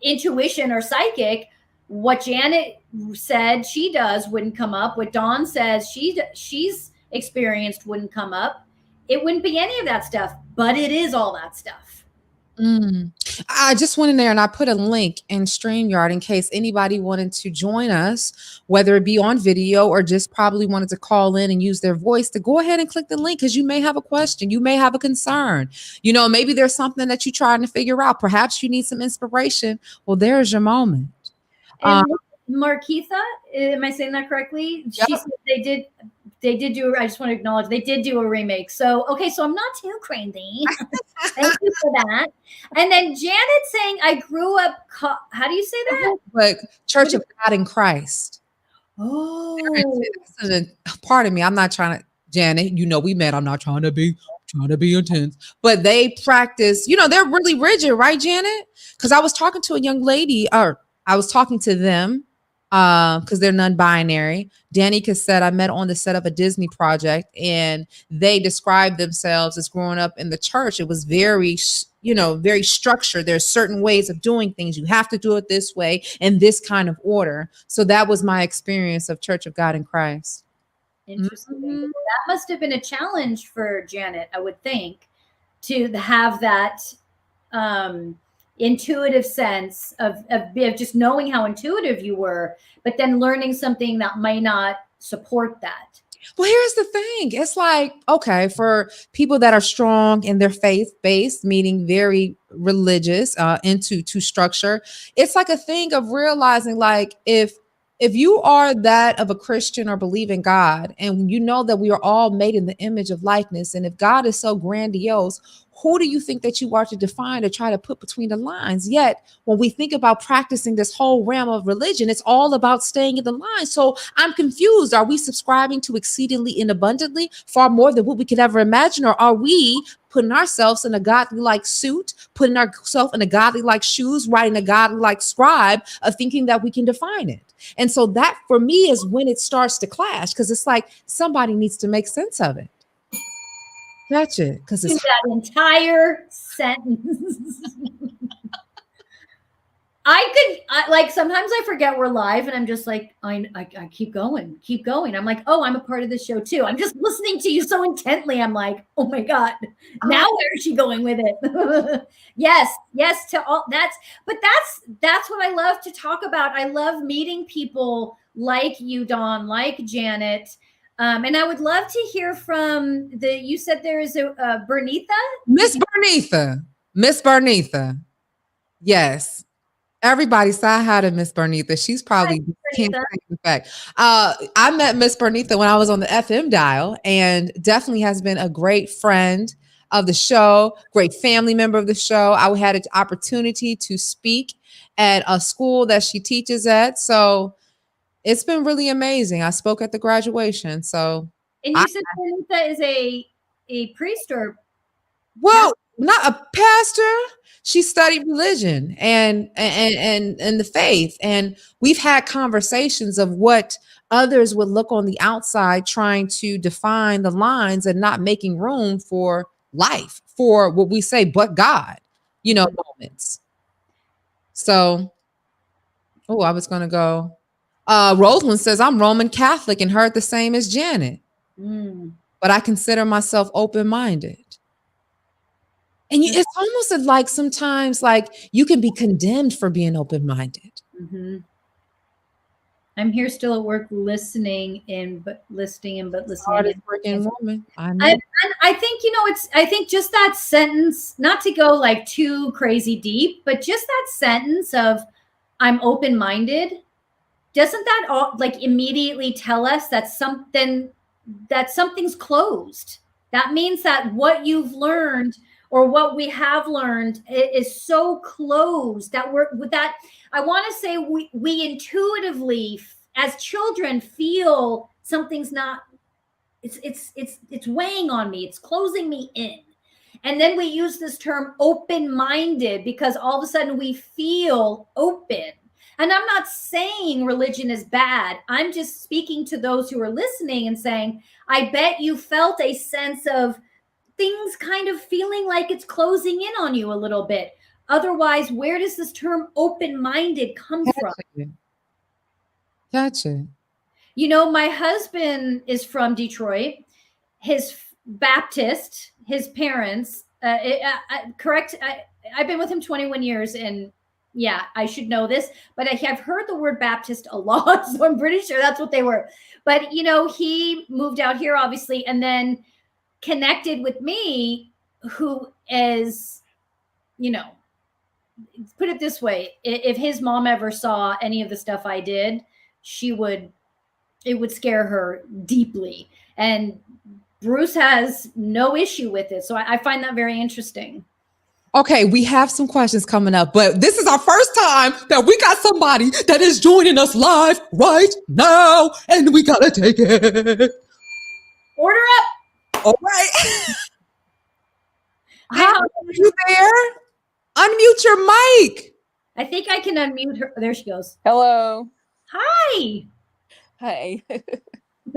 intuition or psychic, what Janet said she does wouldn't come up. What Dawn says she's experienced wouldn't come up. It wouldn't be any of that stuff, but it is all that stuff.
I just went in there and I put a link in StreamYard in case anybody wanted to join us, whether it be on video or just probably wanted to call in and use their voice, to go ahead and click the link because you may have a question. You may have a concern. Maybe there's something that you're trying to figure out. Perhaps you need some inspiration. Well, there's your moment.
And Marquitha, am I saying that correctly?
Yep.
She said they did do, I just want to acknowledge they did do a remake. So, okay, so I'm not too crazy. Thank you for that. And then Janet saying, I grew up, how do you say that?
But Church of God in Christ.
Oh.
Pardon me, I'm not trying to, Janet, we met, I'm not trying to be intense, but they practice, they're really rigid, right, Janet? Because I was talking to a young lady, or I was talking to them because they're non-binary. Danny Cassette, I met on the set of a Disney project, and they described themselves as growing up in the church. It was very, very structured. There's certain ways of doing things. You have to do it this way in this kind of order. So that was my experience of Church of God in Christ.
Interesting. Mm-hmm. That must have been a challenge for Janet, I would think, to have that intuitive sense of just knowing how intuitive you were, but then learning something that might not support that.
Well, here's the thing. It's like, okay, for people that are strong in their faith-based, meaning very religious, into structure, it's like a thing of realizing, like, if you are that of a Christian or believe in God, and you know that we are all made in the image of likeness, and if God is so grandiose, who do you think that you are to define or try to put between the lines? Yet, when we think about practicing this whole realm of religion, it's all about staying in the line. So I'm confused. Are we subscribing to exceedingly and abundantly, far more than what we could ever imagine? Or are we putting ourselves in a godly-like suit, putting ourselves in a godly-like shoes, writing a godly-like scribe of thinking that we can define it? And so that, for me, is when it starts to clash, because it's like somebody needs to make sense of it. Catch it, because
Do
it's
that entire sentence. Like sometimes I forget we're live and I'm just like, I keep going. I'm like, oh, I'm a part of the show too. I'm just listening to you so intently. I'm like, oh my God, now where is she going with it? Yes, to all but that's what I love to talk about. I love meeting people like you, Dawn, like Janet. And I would love to hear from you said there is a Bernitha?
Miss Bernitha. Miss Bernitha. Yes. Everybody say hi to Miss Bernitha. She's probably can't
Bernitha.
take the fact. I met Miss Bernitha when I was on the FM dial, and definitely has been a great friend of the show, great family member of the show. I had an opportunity to speak at a school that she teaches at, so it's been really amazing. I spoke at the graduation, so
And you said Bernitha is a priest or
well, not a pastor. She studied religion and the faith, and we've had conversations of what others would look on the outside, trying to define the lines and not making room for life, for what we say, but God, moments. So, oh, I was gonna go. Rosalind says I'm Roman Catholic and heard the same as Janet, but I consider myself open-minded. And it's almost like sometimes like you can be condemned for being open-minded.
Mm-hmm. I'm here still at work listening but listening.
Hardest working woman. I know.
And I think, I think just that sentence, not to go like too crazy deep, but just that sentence of I'm open-minded, doesn't that all like immediately tell us that something's closed? That means that what you've learned or what we have learned is so closed that I want to say we intuitively as children feel something's not, it's weighing on me. It's closing me in. And then we use this term open-minded because all of a sudden we feel open. And I'm not saying religion is bad. I'm just speaking to those who are listening and saying, I bet you felt a sense of things kind of feeling like it's closing in on you a little bit. Otherwise, where does this term open-minded come from?
Gotcha.
My husband is from Detroit. His Baptist, his parents, correct. I've been with him 21 years and yeah, I should know this, but I have heard the word Baptist a lot. So I'm pretty sure that's what they were. But, he moved out here obviously, and then connected with me, who is, put it this way, if his mom ever saw any of the stuff I did, it would scare her deeply. And Bruce has no issue with it. So I find that very interesting.
Okay, we have some questions coming up, but this is our first time that we got somebody that is joining us live right now, and we gotta take it.
Order up.
All right. Hi, are you there? Unmute your mic.
I think I can unmute her. There she goes.
Hello.
Hi.
Hey.
Where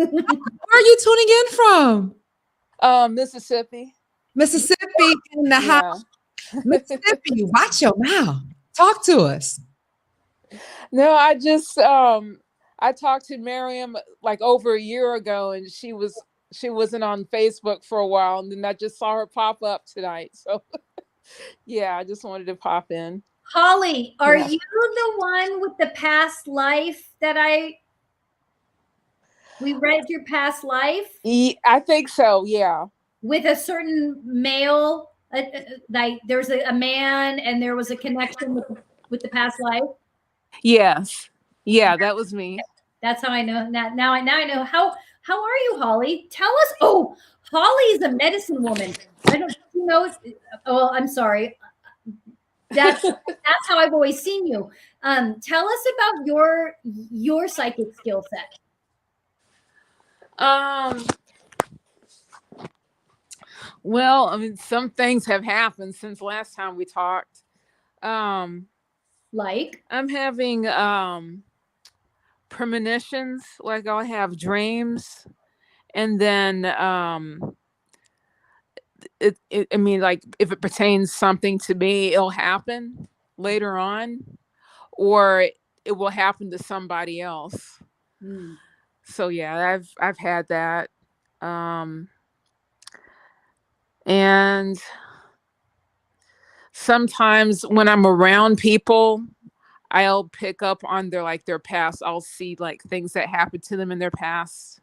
are you tuning in from?
Mississippi.
Mississippi in the house. Mississippi, watch your mouth. Talk to us.
No, I talked to Miriam like over a year ago, and she wasn't on Facebook for a while, and then I just saw her pop up tonight. So yeah, I just wanted to pop in.
Holly, are you the one with the past life that we read your past life?
I think so, yeah.
With a certain male, like there's a man and there was a connection with the past life?
Yes. Yeah, that was me.
That's how I know. Now I know. How are you, Holly? Tell us. Oh, Holly is a medicine woman. I don't know. Oh, I'm sorry. That's how I've always seen you. Tell us about your psychic skill set.
Well, I mean, some things have happened since last time we talked.
Like?
I'm having premonitions, like I'll have dreams, and then I mean, like if it pertains something to me, it'll happen later on, or it will happen to somebody else.
Mm.
So yeah, I've had that. Um, and sometimes when I'm around people, I'll pick up on their past. I'll see like things that happened to them in their past.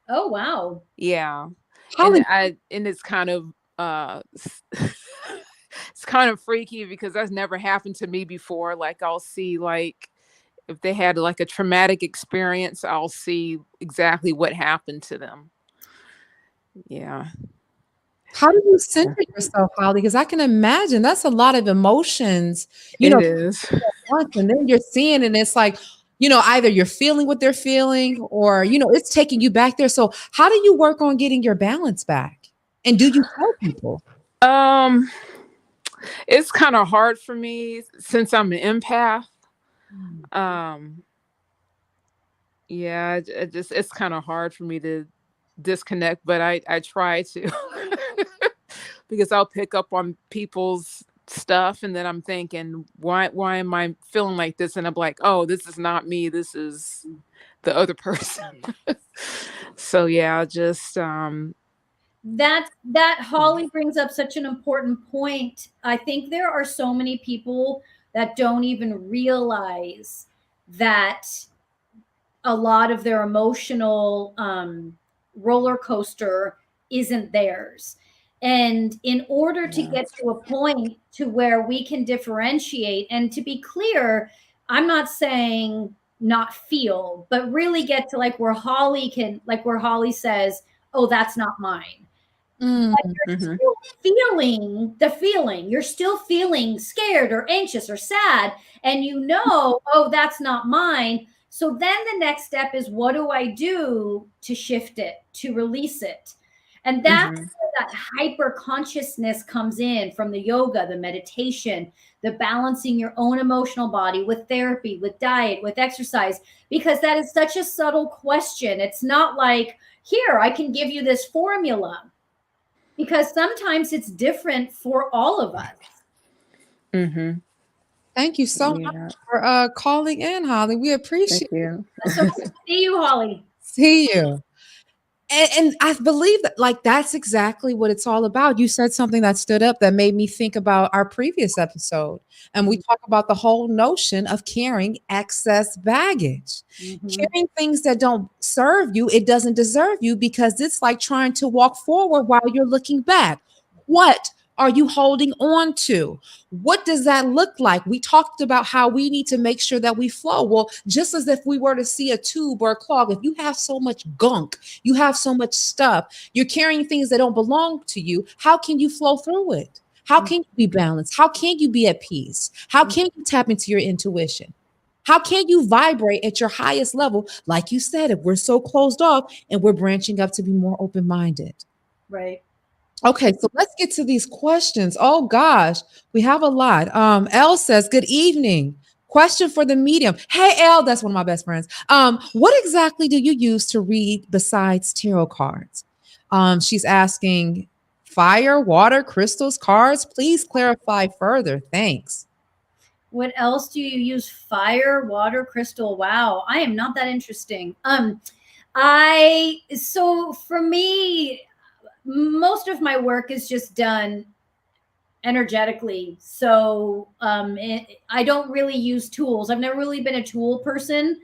Oh, wow.
Yeah.
Holly,
And it's kind of it's kind of freaky because that's never happened to me before. Like I'll see like if they had like a traumatic experience, I'll see exactly what happened to them. Yeah.
how do you center yourself, Holly? Because I can imagine that's a lot of emotions, you
It
know,
is.
once, and then you're seeing, and it's like, either you're feeling what they're feeling, or it's taking you back there. So, how do you work on getting your balance back? And do you tell people?
Um, it's kind of hard for me since I'm an empath. Um, yeah, it's kind of hard for me to disconnect, but I try to because I'll pick up on people's stuff and then I'm thinking, why am I feeling like this? And I'm like, oh, this is not me. This is the other person. So yeah, just
That Holly brings up such an important point. I think there are so many people that don't even realize that a lot of their emotional roller coaster isn't theirs. And in order to get to a point to where we can differentiate, and to be clear, I'm not saying not feel, but really get to like where Holly says, oh, that's not mine.
Mm,
But you're
mhm.
still feeling the feeling. You're still feeling scared or anxious or sad. And oh, that's not mine. So then the next step is, what do I do to shift it, to release it? And that's
Mhm.
where that hyper consciousness comes in from the yoga, the meditation, the balancing your own emotional body with therapy, with diet, with exercise, because that is such a subtle question. It's not like, here, I can give you this formula, because sometimes it's different for all of us.
Mhm.
thank you so much
Yeah.
for calling in, Holly. We
Thank
appreciate
you.
So good to see you, Holly.
see you. And I believe that, like, that's exactly what it's all about. You said something that stood up that made me think about our previous episode. And we talk about the whole notion of carrying excess baggage, carrying things that don't serve you. It doesn't deserve you, because it's like trying to walk forward while you're looking back. What are you holding on to? What does that look like? We talked about how we need to make sure that we flow. Well, just as if we were to see a tube or a clog, if you have so much gunk, you have so much stuff, you're carrying things that don't belong to you, how can you flow through it? How can you be balanced? How can you be at peace? How can you tap into your intuition? How can you vibrate at your highest level? Like you said, if we're so closed off and we're branching up to be more open minded.
Right.
Okay, so let's get to these questions. Oh gosh, we have a lot. Elle says, "Good evening. Question for the medium." Hey, Elle, that's one of my best friends. What exactly do you use to read besides tarot cards? She's asking, fire, water, crystals, cards. Please clarify further. Thanks.
What else do you use? Fire, water, crystal. Wow, I am not that interesting. So for me, most of my work is just done energetically. So I don't really use tools. I've never really been a tool person.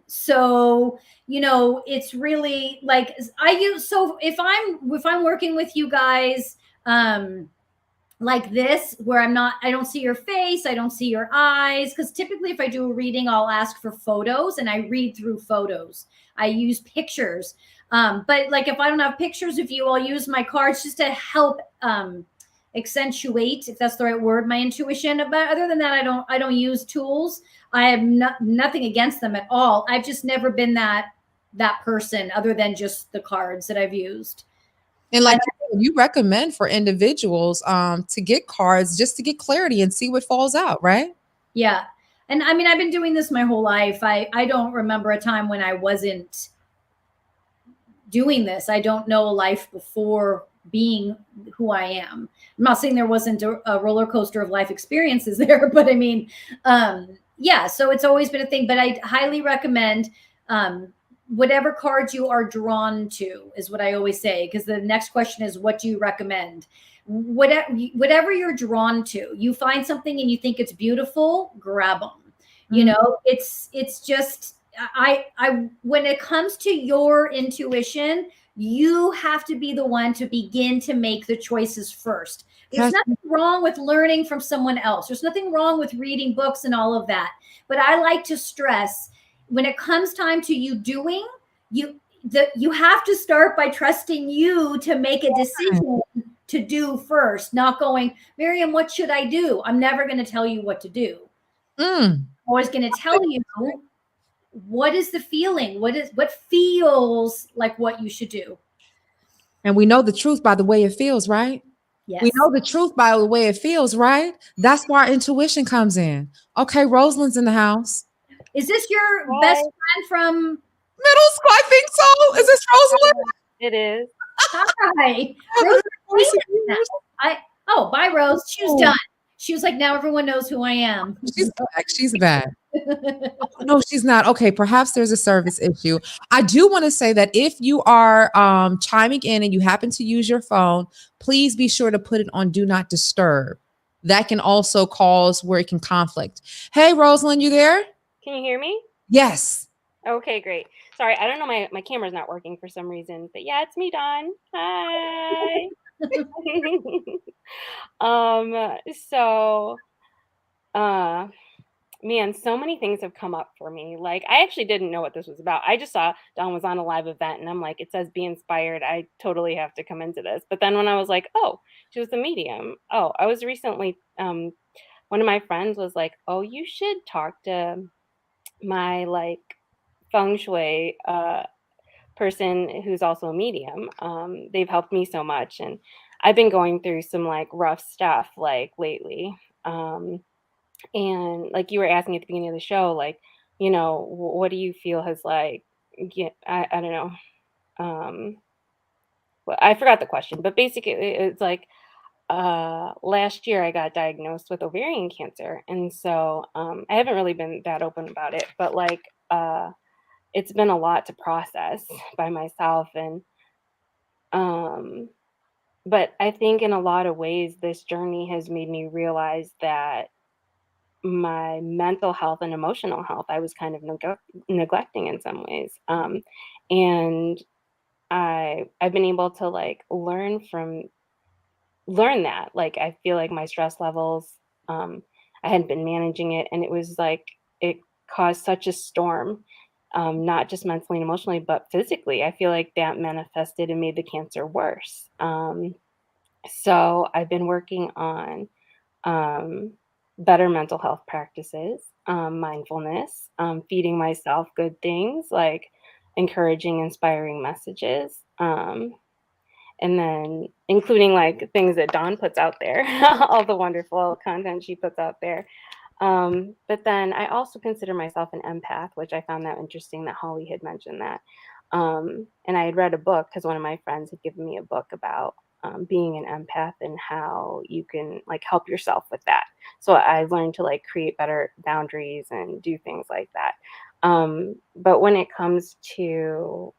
So it's really like I use. So if I'm working with you guys, like this, where I don't see your face, I don't see your eyes, because typically if I do a reading, I'll ask for photos and I read through photos. I use pictures. But like if I don't have pictures of you, I'll use my cards just to help accentuate, if that's the right word, my intuition. But other than that, I don't use tools. I have nothing against them at all. I've just never been that person, other than just the cards that I've used.
And like you recommend for individuals to get cards just to get clarity and see what falls out, right?
Yeah. And I mean, I've been doing this my whole life. I don't remember a time when I wasn't doing this. I don't know a life before being who I am. I'm not saying there wasn't a roller coaster of life experiences there, but I mean, yeah, so it's always been a thing, but I highly recommend whatever cards you are drawn to is what I always say, because the next question is, what do you recommend? Whatever you're drawn to, you find something and you think it's beautiful, grab them. You know, it's just, I when it comes to your intuition, you have to be the one to begin to make the choices first. There's nothing wrong with learning from someone else. There's nothing wrong with reading books and all of that. But I like to stress, when it comes time to you doing, you have to start by trusting you to make a decision to do first, not going, Miriam, what should I do? I'm never going to tell you what to do. I'm always going to tell you what is the feeling, what feels like what you should do.
And we know the truth by the way it feels, right?
Yes.
We know the truth by the way it feels, right? That's where our intuition comes in. Okay, Rosalind's in the house.
Is this your best friend from
middle school? I think so. Is this Rosalind?
It is.
Hi. Bye, Rose. She was done. She was like, now everyone knows who I am.
She's back. She's back. No, she's not. Okay, perhaps there's a service issue. I do want to say that if you are chiming in and you happen to use your phone, please be sure to put it on Do Not Disturb. That can also cause where it can conflict. Hey, Rosalind, you there?
Can you hear me?
Yes.
Okay, great. Sorry, I don't know, my camera's not working for some reason, but yeah, it's me, Dawn. Hi. Man, so many things have come up for me. Like, I actually didn't know what this was about. I just saw Dawn was on a live event and I'm like, it says be inspired. I totally have to come into this. But then when I was like, oh, she was a medium. Oh, I was recently, one of my friends was like, oh, you should talk to my like feng shui person who's also a medium. They've helped me so much. And I've been going through some like rough stuff like lately. And like you were asking at the beginning of the show, like, you know, what do you feel has like, I don't know. Well, I forgot the question, but basically it's like, last year I got diagnosed with ovarian cancer. And so, I haven't really been that open about it, but like, it's been a lot to process by myself. And, but I think in a lot of ways, this journey has made me realize that my mental health and emotional health, I was kind of neglecting in some ways. And I've been able to like learn that. Like, I feel like my stress levels, I hadn't been managing it. And it was like, it caused such a storm, not just mentally and emotionally, but physically. I feel like that manifested and made the cancer worse. So I've been working on, better mental health practices, mindfulness, feeding myself good things like encouraging, inspiring messages, and then including like things that Dawn puts out there, all the wonderful content she puts out there. But then I also consider myself an empath, which I found that interesting that Holly had mentioned that. And I had read a book because one of my friends had given me a book about being an empath and how you can like help yourself with that. So I learned to like create better boundaries and do things like that. But when it comes to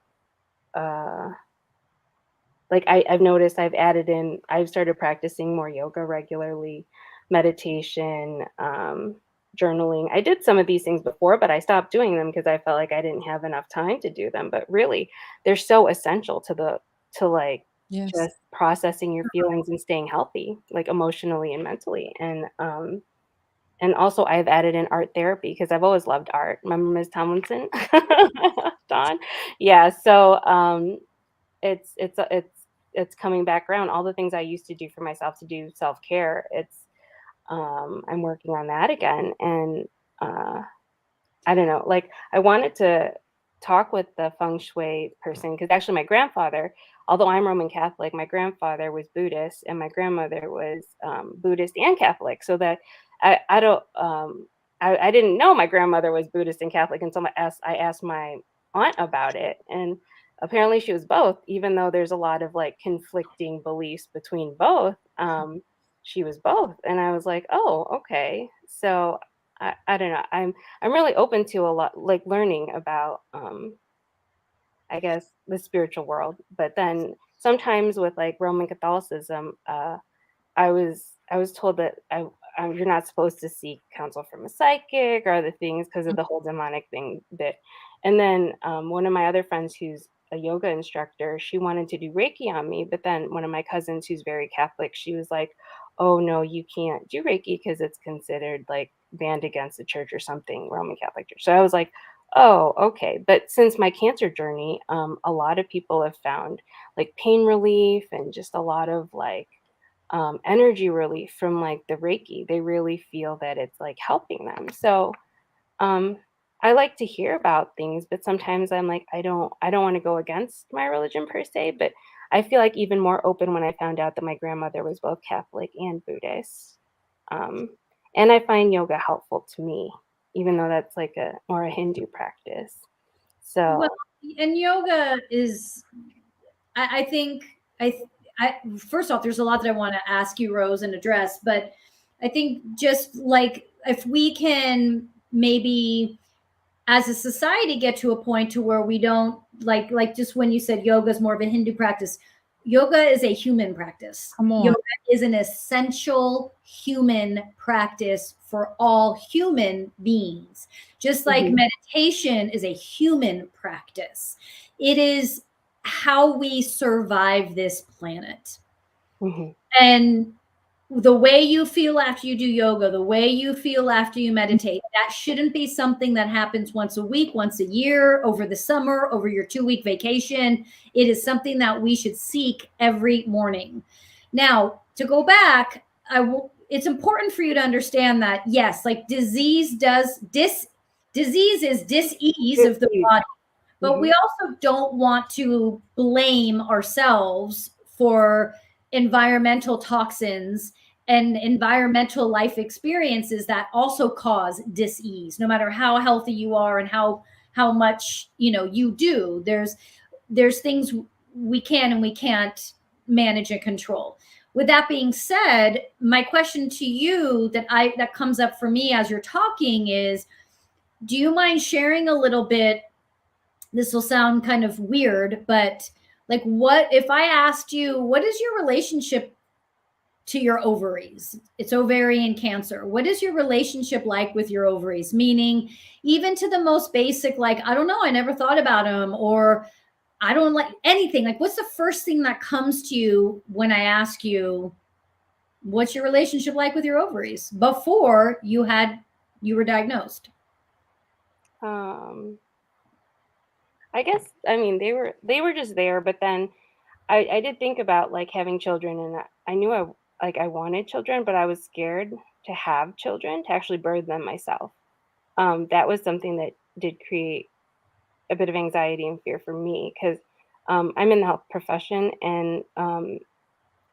like I've noticed I've started practicing more yoga regularly, meditation, journaling. I did some of these things before, but I stopped doing them because I felt like I didn't have enough time to do them. But really, they're so essential to like just processing your feelings and staying healthy, like emotionally and mentally. And also I've added in art therapy because I've always loved art. Remember Ms. Tomlinson? Dawn? Yeah. So it's coming back around. All the things I used to do for myself to do self-care, I'm working on that again. And I don't know, like I wanted to talk with the feng shui person because actually my grandfather, although I'm Roman Catholic, my grandfather was Buddhist and my grandmother was Buddhist and Catholic. So that I didn't know my grandmother was Buddhist and Catholic until I asked my aunt about it. And apparently she was both, even though there's a lot of like conflicting beliefs between both. She was both. And I was like, oh, okay. So I don't know. I'm really open to a lot, like learning about I guess the spiritual world. But then sometimes with like Roman Catholicism, I was told that you're not supposed to seek counsel from a psychic or other things because of the whole demonic thing bit. And then one of my other friends who's a yoga instructor, she wanted to do Reiki on me, but then one of my cousins who's very Catholic, she was like, "Oh no, you can't do Reiki because it's considered like banned against the church or something, Roman Catholic Church." So I was like, "Oh, okay." But since my cancer journey, a lot of people have found like pain relief and just a lot of like energy relief from like the Reiki. They really feel that it's like helping them. So um, I like to hear about things, but sometimes I'm like, I don't want to go against my religion per se, but I feel like even more open when I found out that my grandmother was both Catholic and Buddhist. Um, and I find yoga helpful to me, even though that's like a more a Hindu practice.
Well,
So
and yoga is, I think, first off, there's a lot that I want to ask you, Rose, and address, but I think just like if we can maybe as a society get to a point to where we don't like just when you said yoga is more of a Hindu practice, yoga is a human practice.
Come on.
Yoga is an essential human practice for all human beings. Just like
mhm,
meditation is a human practice. It is how we survive this planet.
mhm,
And the way you feel after you do yoga, the way you feel after you meditate, that shouldn't be something that happens once a week, once a year, over the summer, over your 2-week vacation. It is something that we should seek every morning. Now, to go back, it's important for you to understand that yes, like disease is dis-ease of the
mhm,
body, but we
mhm,
also don't want to blame ourselves for environmental toxins and environmental life experiences that also cause dis-ease no matter how healthy you are and how much you do. There's things we can and we can't manage and control. With that being said, my question to you that comes up for me as you're talking is, do you mind sharing a little bit? This will sound kind of weird, but like, what if I asked you, what is your relationship to your ovaries? It's ovarian cancer. What is your relationship like with your ovaries? Meaning, even to the most basic, like, I don't know, I never thought about them, or I don't like anything. Like, what's the first thing that comes to you when I ask you, what's your relationship like with your ovaries before you were diagnosed?
um, I guess I mean they were just there, but then I did think about like having children, and I knew I wanted children, but I was scared to have children, to actually birth them myself. That was something that did create a bit of anxiety and fear for me because I'm in the health profession, and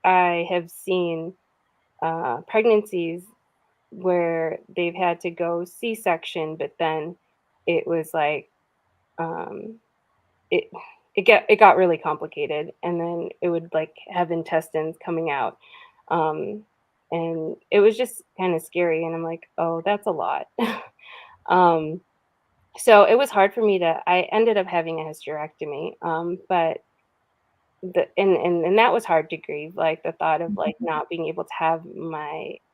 I have seen pregnancies where they've had to go C-section, but then it was like um, it it got really complicated, and then it would like have intestines coming out, um, and it was just kind of scary. And I'm like, oh, that's a lot. um, so it was hard for me to. I ended up having a hysterectomy, but and that was hard to grieve, like the thought of like not being able to have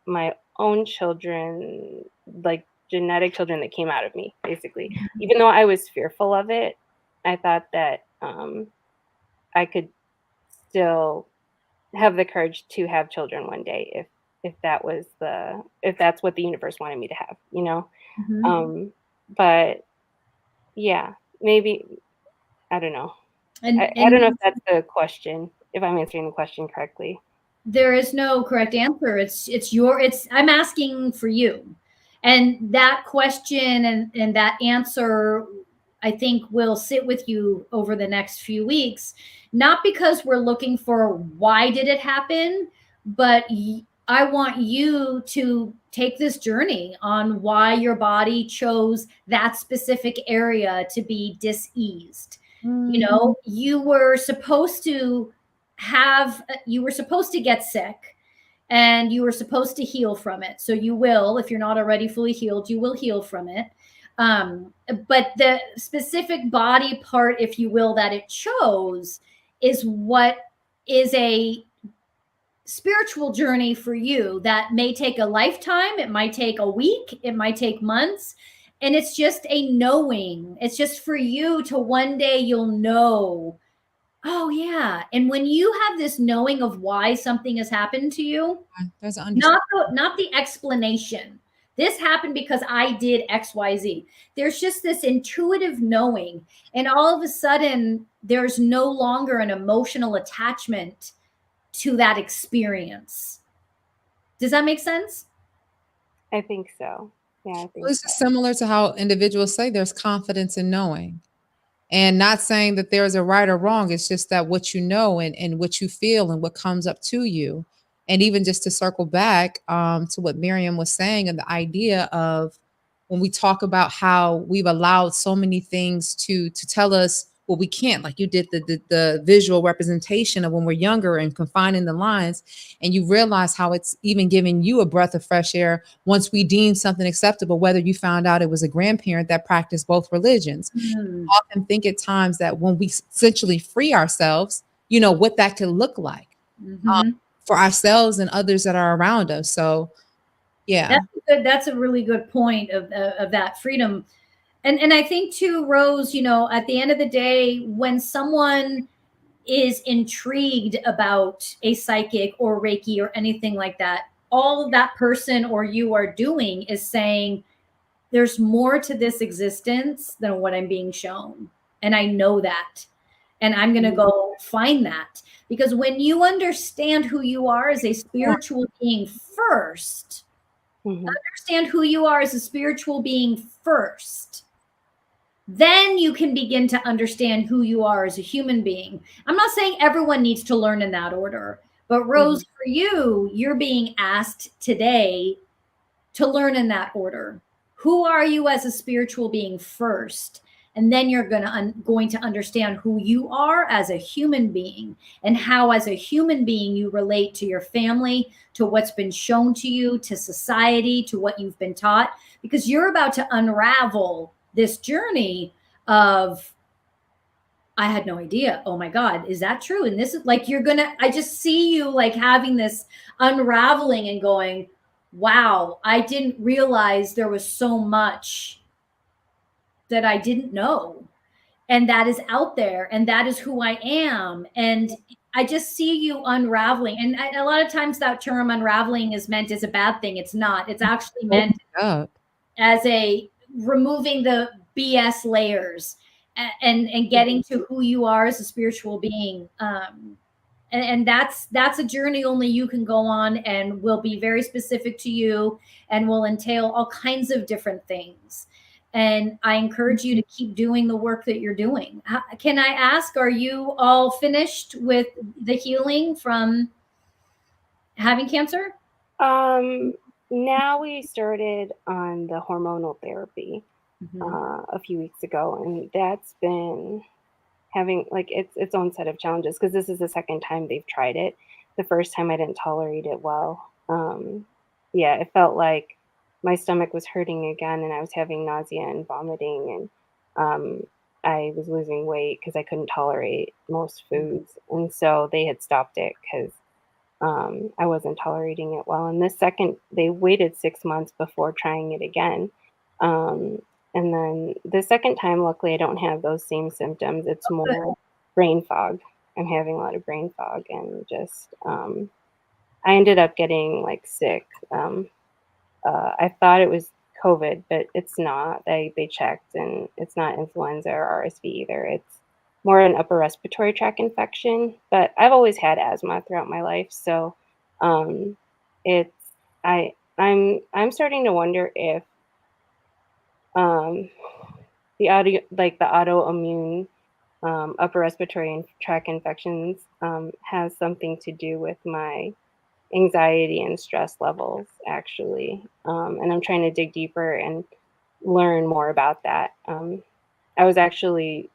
my own children, like genetic children that came out of me, basically. Even though I was fearful of it, I thought that I could still have the courage to have children one day if that's what the universe wanted me to have, you know?
Mhm.
But yeah, maybe I don't know.
and
I don't know if
and
that's the question, if I'm answering the question correctly.
there is no correct answer. It's I'm asking for you. And that question and that answer, I think, will sit with you over the next few weeks, not because we're looking for why did it happen, but I want you to take this journey on why your body chose that specific area to be diseased. You know, you were supposed to get sick and you were supposed to heal from it. So you will, if you're not already fully healed, you will heal from it. But the specific body part, if you will, that it chose is what is a spiritual journey for you that may take a lifetime. It might take a week. It might take months. And it's just a knowing. It's just for you to one day you'll know, oh yeah. And when you have this knowing of why something has happened to you,
There's an understanding.
not the explanation. This happened because I did XYZ. There's just this intuitive knowing. And all of a sudden, there's no longer an emotional attachment to that experience. Does that make sense?
I think so. Yeah, I think
Well, this
so.
is similar to how individuals say there's confidence in knowing. And not saying that there's a right or wrong. It's just that what you know and what you feel and what comes up to you. And even just to circle back to what Miriam was saying and the idea of when we talk about how we've allowed so many things to tell us what we can't, like you did the visual representation of when we're younger and confining the lines, and you realize how it's even giving you a breath of fresh air once we deem something acceptable, whether you found out it was a grandparent that practiced both religions. Often think at times that when we essentially free ourselves, you know, what that could look like for ourselves and others that are around us. So, yeah.
That's a really good point of that freedom. And I think too, Rose, you know, at the end of the day, when someone is intrigued about a psychic or Reiki or anything like that, all that person or you are doing is saying, there's more to this existence than what I'm being shown. And I know that. And I'm going to go find that. Because when you understand who you are as a spiritual being first, understand who you are as a spiritual being first, then you can begin to understand who you are as a human being. I'm not saying everyone needs to learn in that order, but Rose, for you, you're being asked today to learn in that order. Who are you as a spiritual being first? And then you're going to understand who you are as a human being and how as a human being you relate to your family, to what's been shown to you, to society, to what you've been taught, because you're about to unravel this journey of, I had no idea. Oh my God, is that true? And this is like, I just see you like having this unraveling and going, wow, I didn't realize there was so much that I didn't know. And that is out there. And that is who I am. And I just see you unraveling. And a lot of times that term unraveling is meant as a bad thing. It's not. It's actually meant as a removing the BS layers and getting to who you are as a spiritual being. And that's a journey only you can go on, and will be very specific to you and will entail all kinds of different things. And I encourage you to keep doing the work that you're doing. Can I ask, are you all finished with the healing from having cancer?
Now we started on the hormonal therapy a few weeks ago, and that's been having like its own set of challenges because this is the second time they've tried it. The first time I didn't tolerate it well. Yeah, it felt like my stomach was hurting again, and I was having nausea and vomiting, and I was losing weight because I couldn't tolerate most foods, and so they had stopped it because I wasn't tolerating it well. And this second, they waited 6 months before trying it again. And then the second time, luckily, I don't have those same symptoms. It's more brain fog. I'm having a lot of brain fog, and just I ended up getting like sick. I thought it was COVID, but it's not. They checked, and it's not influenza or RSV either. It's more an upper respiratory tract infection. But I've always had asthma throughout my life, so it's I'm starting to wonder if the autoimmune upper respiratory tract infections has something to do with my anxiety and stress levels, actually. And I'm trying to dig deeper and learn more about that. I was actually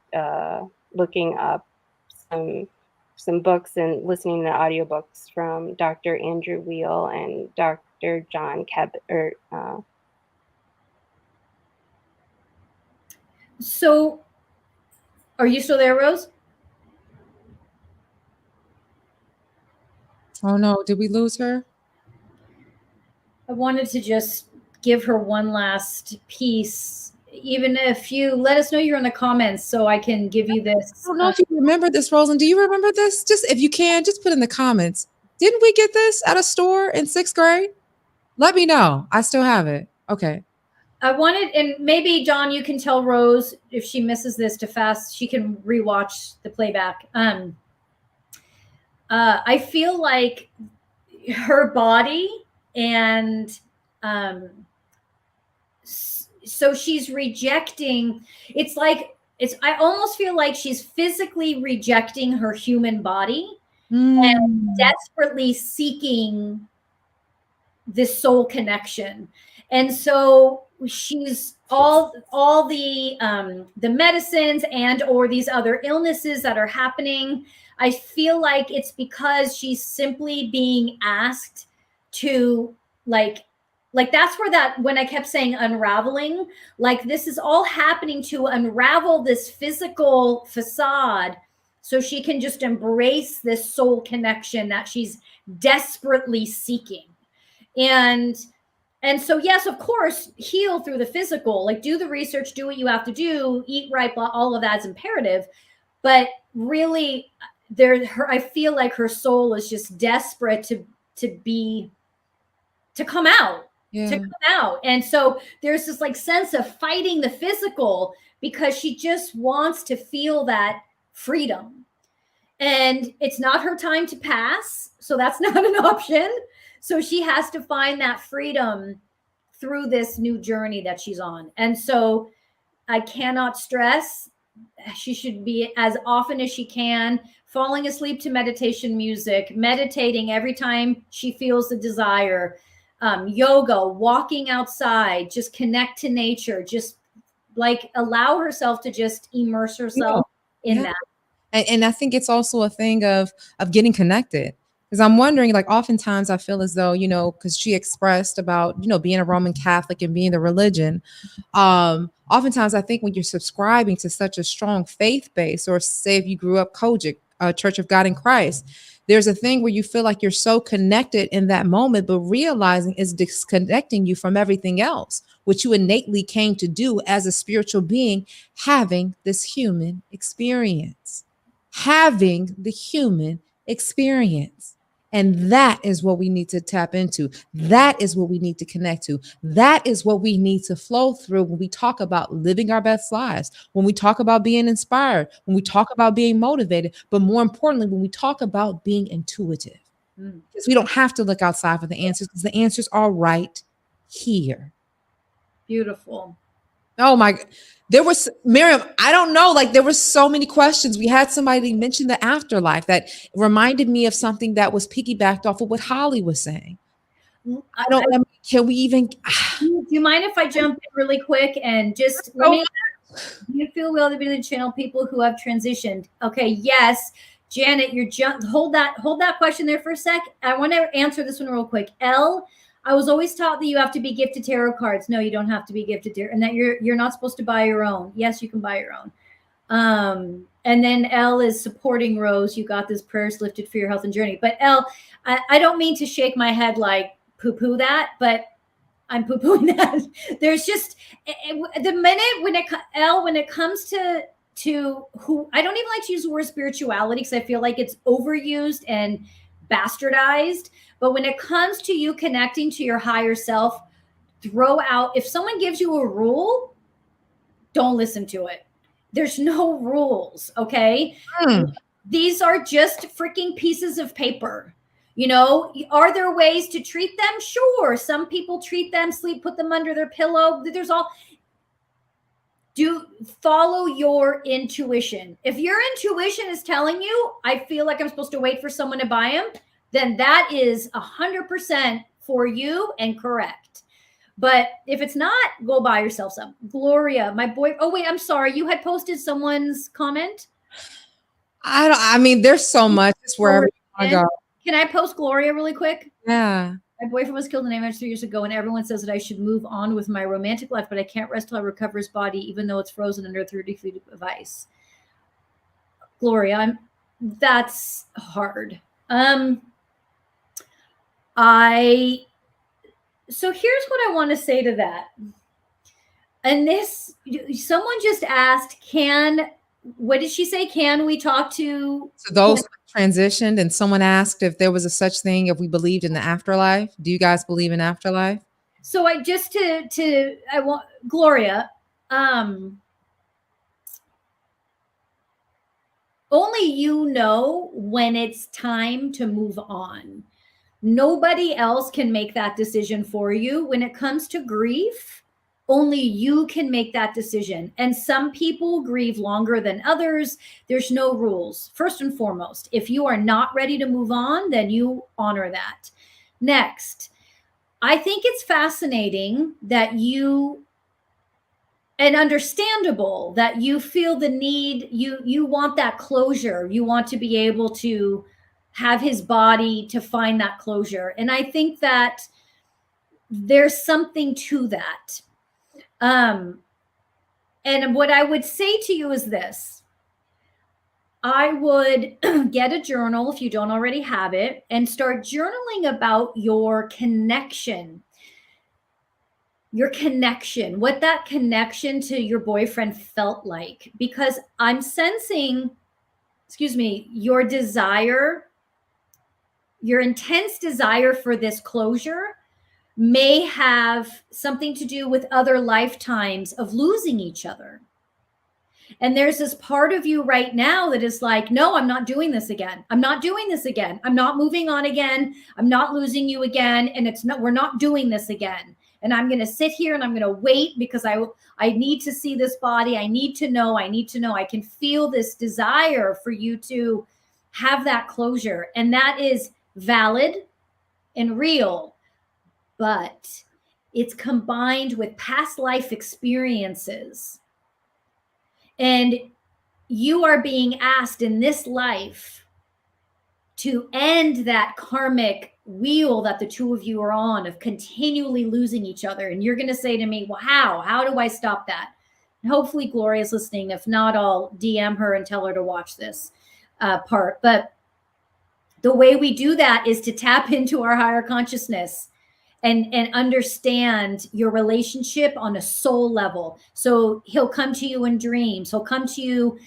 looking up some books and listening to audiobooks from Dr. Andrew Weil and Dr. John
So, are you still there, Rose?
Oh no, did we lose her?
I wanted to just give her one last piece. Even if you let us know you're in the comments so I can give you this.
I don't know if you remember this, Roland. Do you remember this? Just if you can, just put in the comments. Didn't we get this at a store in 6th grade? Let me know. I still have it. Okay.
I wanted, and maybe John, you can tell Rose if she misses this to fast, she can rewatch the playback. I feel like her body and so she's rejecting. It's like I almost feel like she's physically rejecting her human body and desperately seeking this soul connection. And so she's all the medicines and or these other illnesses that are happening. I feel like it's because she's simply being asked to like that's where that when I kept saying unraveling, like this is all happening to unravel this physical facade so she can just embrace this soul connection that she's desperately seeking. And so, yes, of course, heal through the physical, like do the research, do what you have to do, eat right, all of that's imperative. But really, I feel like her soul is just desperate to come out, to come out. And so there's this like sense of fighting the physical because she just wants to feel that freedom. And it's not her time to pass. So that's not an option. So she has to find that freedom through this new journey that she's on. And so I cannot stress, she should be as often as she can, falling asleep to meditation music, meditating every time she feels the desire, yoga, walking outside, just connect to nature, just like allow herself to just immerse herself in that.
And I think it's also a thing of getting connected. Because I'm wondering, like, oftentimes I feel as though, because she expressed about, being a Roman Catholic and being the religion. Oftentimes I think when you're subscribing to such a strong faith base, or say if you grew up Kojic, Church of God in Christ, there's a thing where you feel like you're so connected in that moment, but realizing is disconnecting you from everything else, which you innately came to do as a spiritual being, having this human experience, having the human experience. And that is what we need to tap into. That is what we need to connect to. That is what we need to flow through when we talk about living our best lives, when we talk about being inspired, when we talk about being motivated, but more importantly, when we talk about being intuitive. Because we don't have to look outside for the answers, because the answers are right here.
Beautiful.
Oh my, there was, Miriam, I don't know, like there were so many questions. We had somebody mention the afterlife that reminded me of something that was piggybacked off of what Holly was saying. Can we even?
Do you mind if I jump in really quick and just let me, do you feel well to be in the channel people who have transitioned? Okay. Yes. Janet, hold that question there for a sec. I want to answer this one real quick. I was always taught that you have to be gifted tarot cards. No, you don't have to be gifted tarot, and that you're not supposed to buy your own. Yes, you can buy your own. And then L is supporting Rose. You got this, prayers lifted for your health and journey. But L, I don't mean to shake my head like poo-poo that, but I'm poo-pooing that. There's just the minute when it comes to who, I don't even like to use the word spirituality because I feel like it's overused and bastardized. But when it comes to you connecting to your higher self, throw out, if someone gives you a rule, don't listen to it. There's no rules, okay? These are just freaking pieces of paper. Are there ways to treat them? Sure. Some people treat them, put them under their pillow. Follow your intuition. If your intuition is telling you, I feel like I'm supposed to wait for someone to buy them, then that is 100% for you and correct. But if it's not, go buy yourself some. Gloria, my boy. Oh, wait, I'm sorry. You had posted someone's comment?
I mean, there's so much. It's wherever you want to go.
Can I post Gloria really quick?
Yeah.
My boyfriend was killed in ambulance 3 years ago, and everyone says that I should move on with my romantic life, but I can't rest till I recover his body, even though it's frozen under 30 feet of ice. Gloria, that's hard. So here's what I want to say to that. And this, someone just asked, what did she say? Can we talk to
those who transitioned, and someone asked if there was a such thing, if we believed in the afterlife. Do you guys believe in afterlife?
So I just I want Gloria, only you know when it's time to move on. Nobody else can make that decision for you. When it comes to grief, only you can make that decision. And some people grieve longer than others. There's no rules. First and foremost, if you are not ready to move on, then you honor that. Next, I think it's fascinating that and understandable that you feel the need, you want that closure. You want to be able to have his body to find that closure. And I think that there's something to that. And what I would say to you is this. I would get a journal if you don't already have it and start journaling about your connection, what that connection to your boyfriend felt like, because I'm sensing, your desire, your intense desire for this closure may have something to do with other lifetimes of losing each other. And there's this part of you right now that is like, no, I'm not doing this again. I'm not doing this again. I'm not moving on again. I'm not losing you again. And we're not doing this again. And I'm going to sit here and I'm going to wait because I need to see this body. I need to know. I can feel this desire for you to have that closure. And that is valid and real, but it's combined with past life experiences. And you are being asked in this life to end that karmic wheel that the two of you are on of continually losing each other. And you're going to say to me, well, how do I stop that? And hopefully Gloria's listening. If not, I'll DM her and tell her to watch this part. But the way we do that is to tap into our higher consciousness and understand your relationship on a soul level. So he'll come to you in dreams. He'll come to you,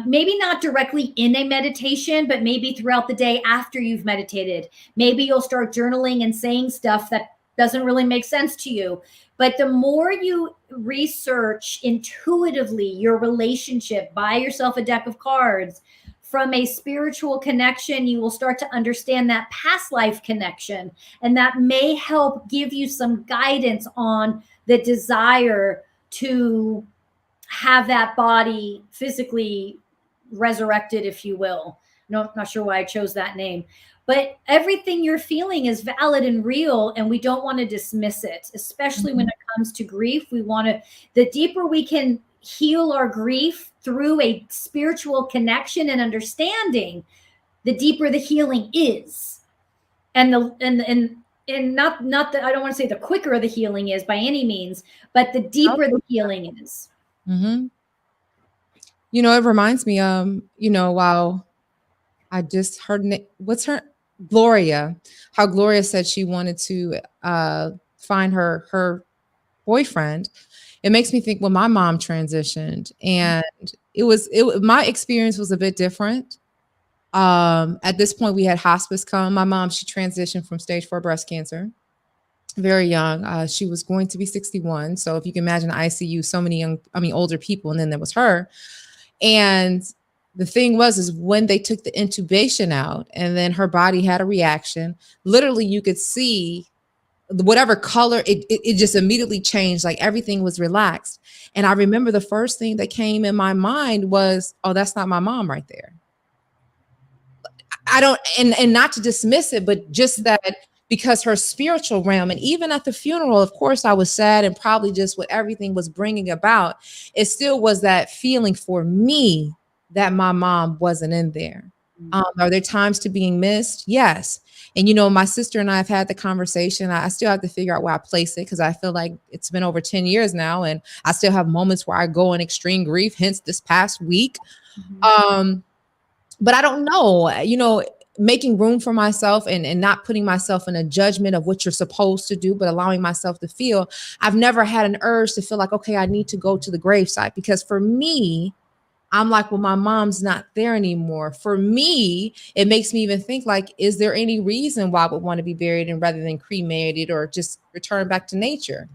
maybe not directly in a meditation, but maybe throughout the day after you've meditated. Maybe you'll start journaling and saying stuff that doesn't really make sense to you. But the more you research intuitively your relationship, buy yourself a deck of cards, from a spiritual connection, you will start to understand that past life connection. And that may help give you some guidance on the desire to have that body physically resurrected, if you will. No, I'm not sure why I chose that name. But everything you're feeling is valid and real, and we don't want to dismiss it, especially when it comes to grief. The deeper we can heal our grief through a spiritual connection and understanding, the deeper the healing is. And not that I don't want to say the quicker the healing is by any means, but the deeper the healing is.
Mm-hmm. It reminds me, while I just heard, what's her, Gloria, how Gloria said she wanted to find her boyfriend. It makes me think when my mom transitioned, and my experience was a bit different. At this point, we had hospice come. My mom, she transitioned from stage 4 breast cancer, very young. She was going to be 61. So if you can imagine ICU, so many older people, and then there was her. And the thing is when they took the intubation out and then her body had a reaction, literally you could see whatever color, it just immediately changed. Like everything was relaxed. And I remember the first thing that came in my mind was, oh, that's not my mom right there. I don't, and not to dismiss it, but just that because her spiritual realm, and even at the funeral, of course, I was sad, and probably just what everything was bringing about, it still was that feeling for me that my mom wasn't in there. Are there times to being missed? Yes. And, you know, my sister and I have had the conversation. I still have to figure out where I place it because I feel like it's been over 10 years now. And I still have moments where I go in extreme grief, hence this past week. But I don't know, you know, making room for myself and not putting myself in a judgment of what you're supposed to do, but allowing myself to feel. I've never had an urge to feel like, okay, I need to go to the gravesite, because for me, I'm like, well, my mom's not there anymore. For me, it makes me even think like, is there any reason why I would want to be buried and rather than cremated or just return back to nature?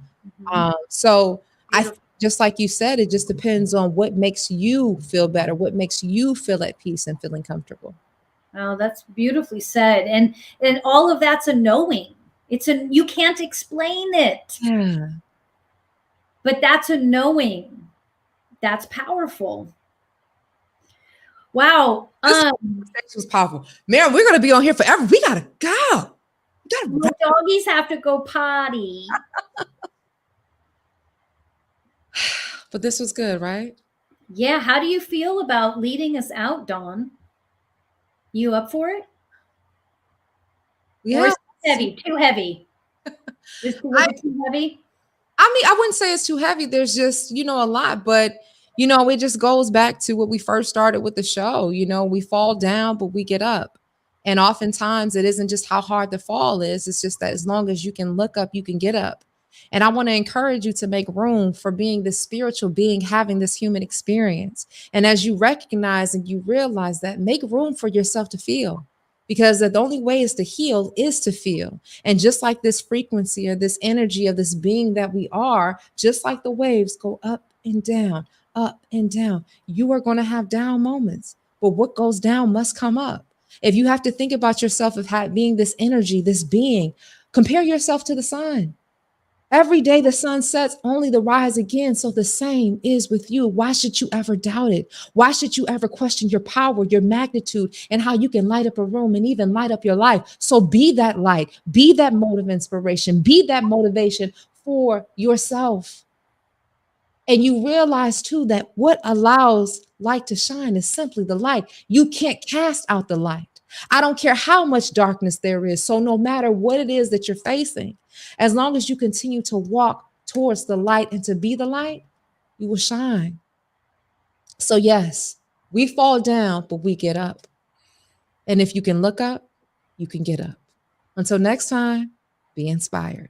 So I, just like you said, it just depends on what makes you feel better, what makes you feel at peace and feeling comfortable.
Oh, that's beautifully said. And all of that's a knowing. You can't explain it.
Yeah.
But that's a knowing. That's powerful. Wow.
This was powerful. Mary, we're going to be on here forever. We got to go.
The doggies have to go potty.
But this was good, right?
Yeah. How do you feel about leading us out, Dawn? You up for it?
Yeah.
Or is it heavy? Too heavy? Is it too heavy?
I mean, I wouldn't say it's too heavy. There's just, you know, a lot, but you know, it just goes back to what we first started with the show. You know, we fall down, but we get up. And oftentimes it isn't just how hard the fall is. It's just that as long as you can look up, you can get up. And I want to encourage you to make room for being this spiritual being, having this human experience. And as you recognize and you realize that, make room for yourself to feel, because the only way is to heal is to feel. And just like this frequency or this energy of this being that we are, just like the waves go up and down, you are going to have down moments, but what goes down must come up. If you have to think about yourself of being this energy, this being, compare yourself to the sun. Every day the sun sets, only to rise again. So the same is with you. Why should you ever doubt it? Why should you ever question your power, your magnitude, and how you can light up a room and even light up your life? So be that light, be that mode of inspiration, be that motivation for yourself. And you realize too that what allows light to shine is simply the light. You can't cast out the light. I don't care how much darkness there is. So no matter what it is that you're facing, as long as you continue to walk towards the light and to be the light, you will shine. So yes, we fall down, but we get up. And if you can look up, you can get up. Until next time, be inspired.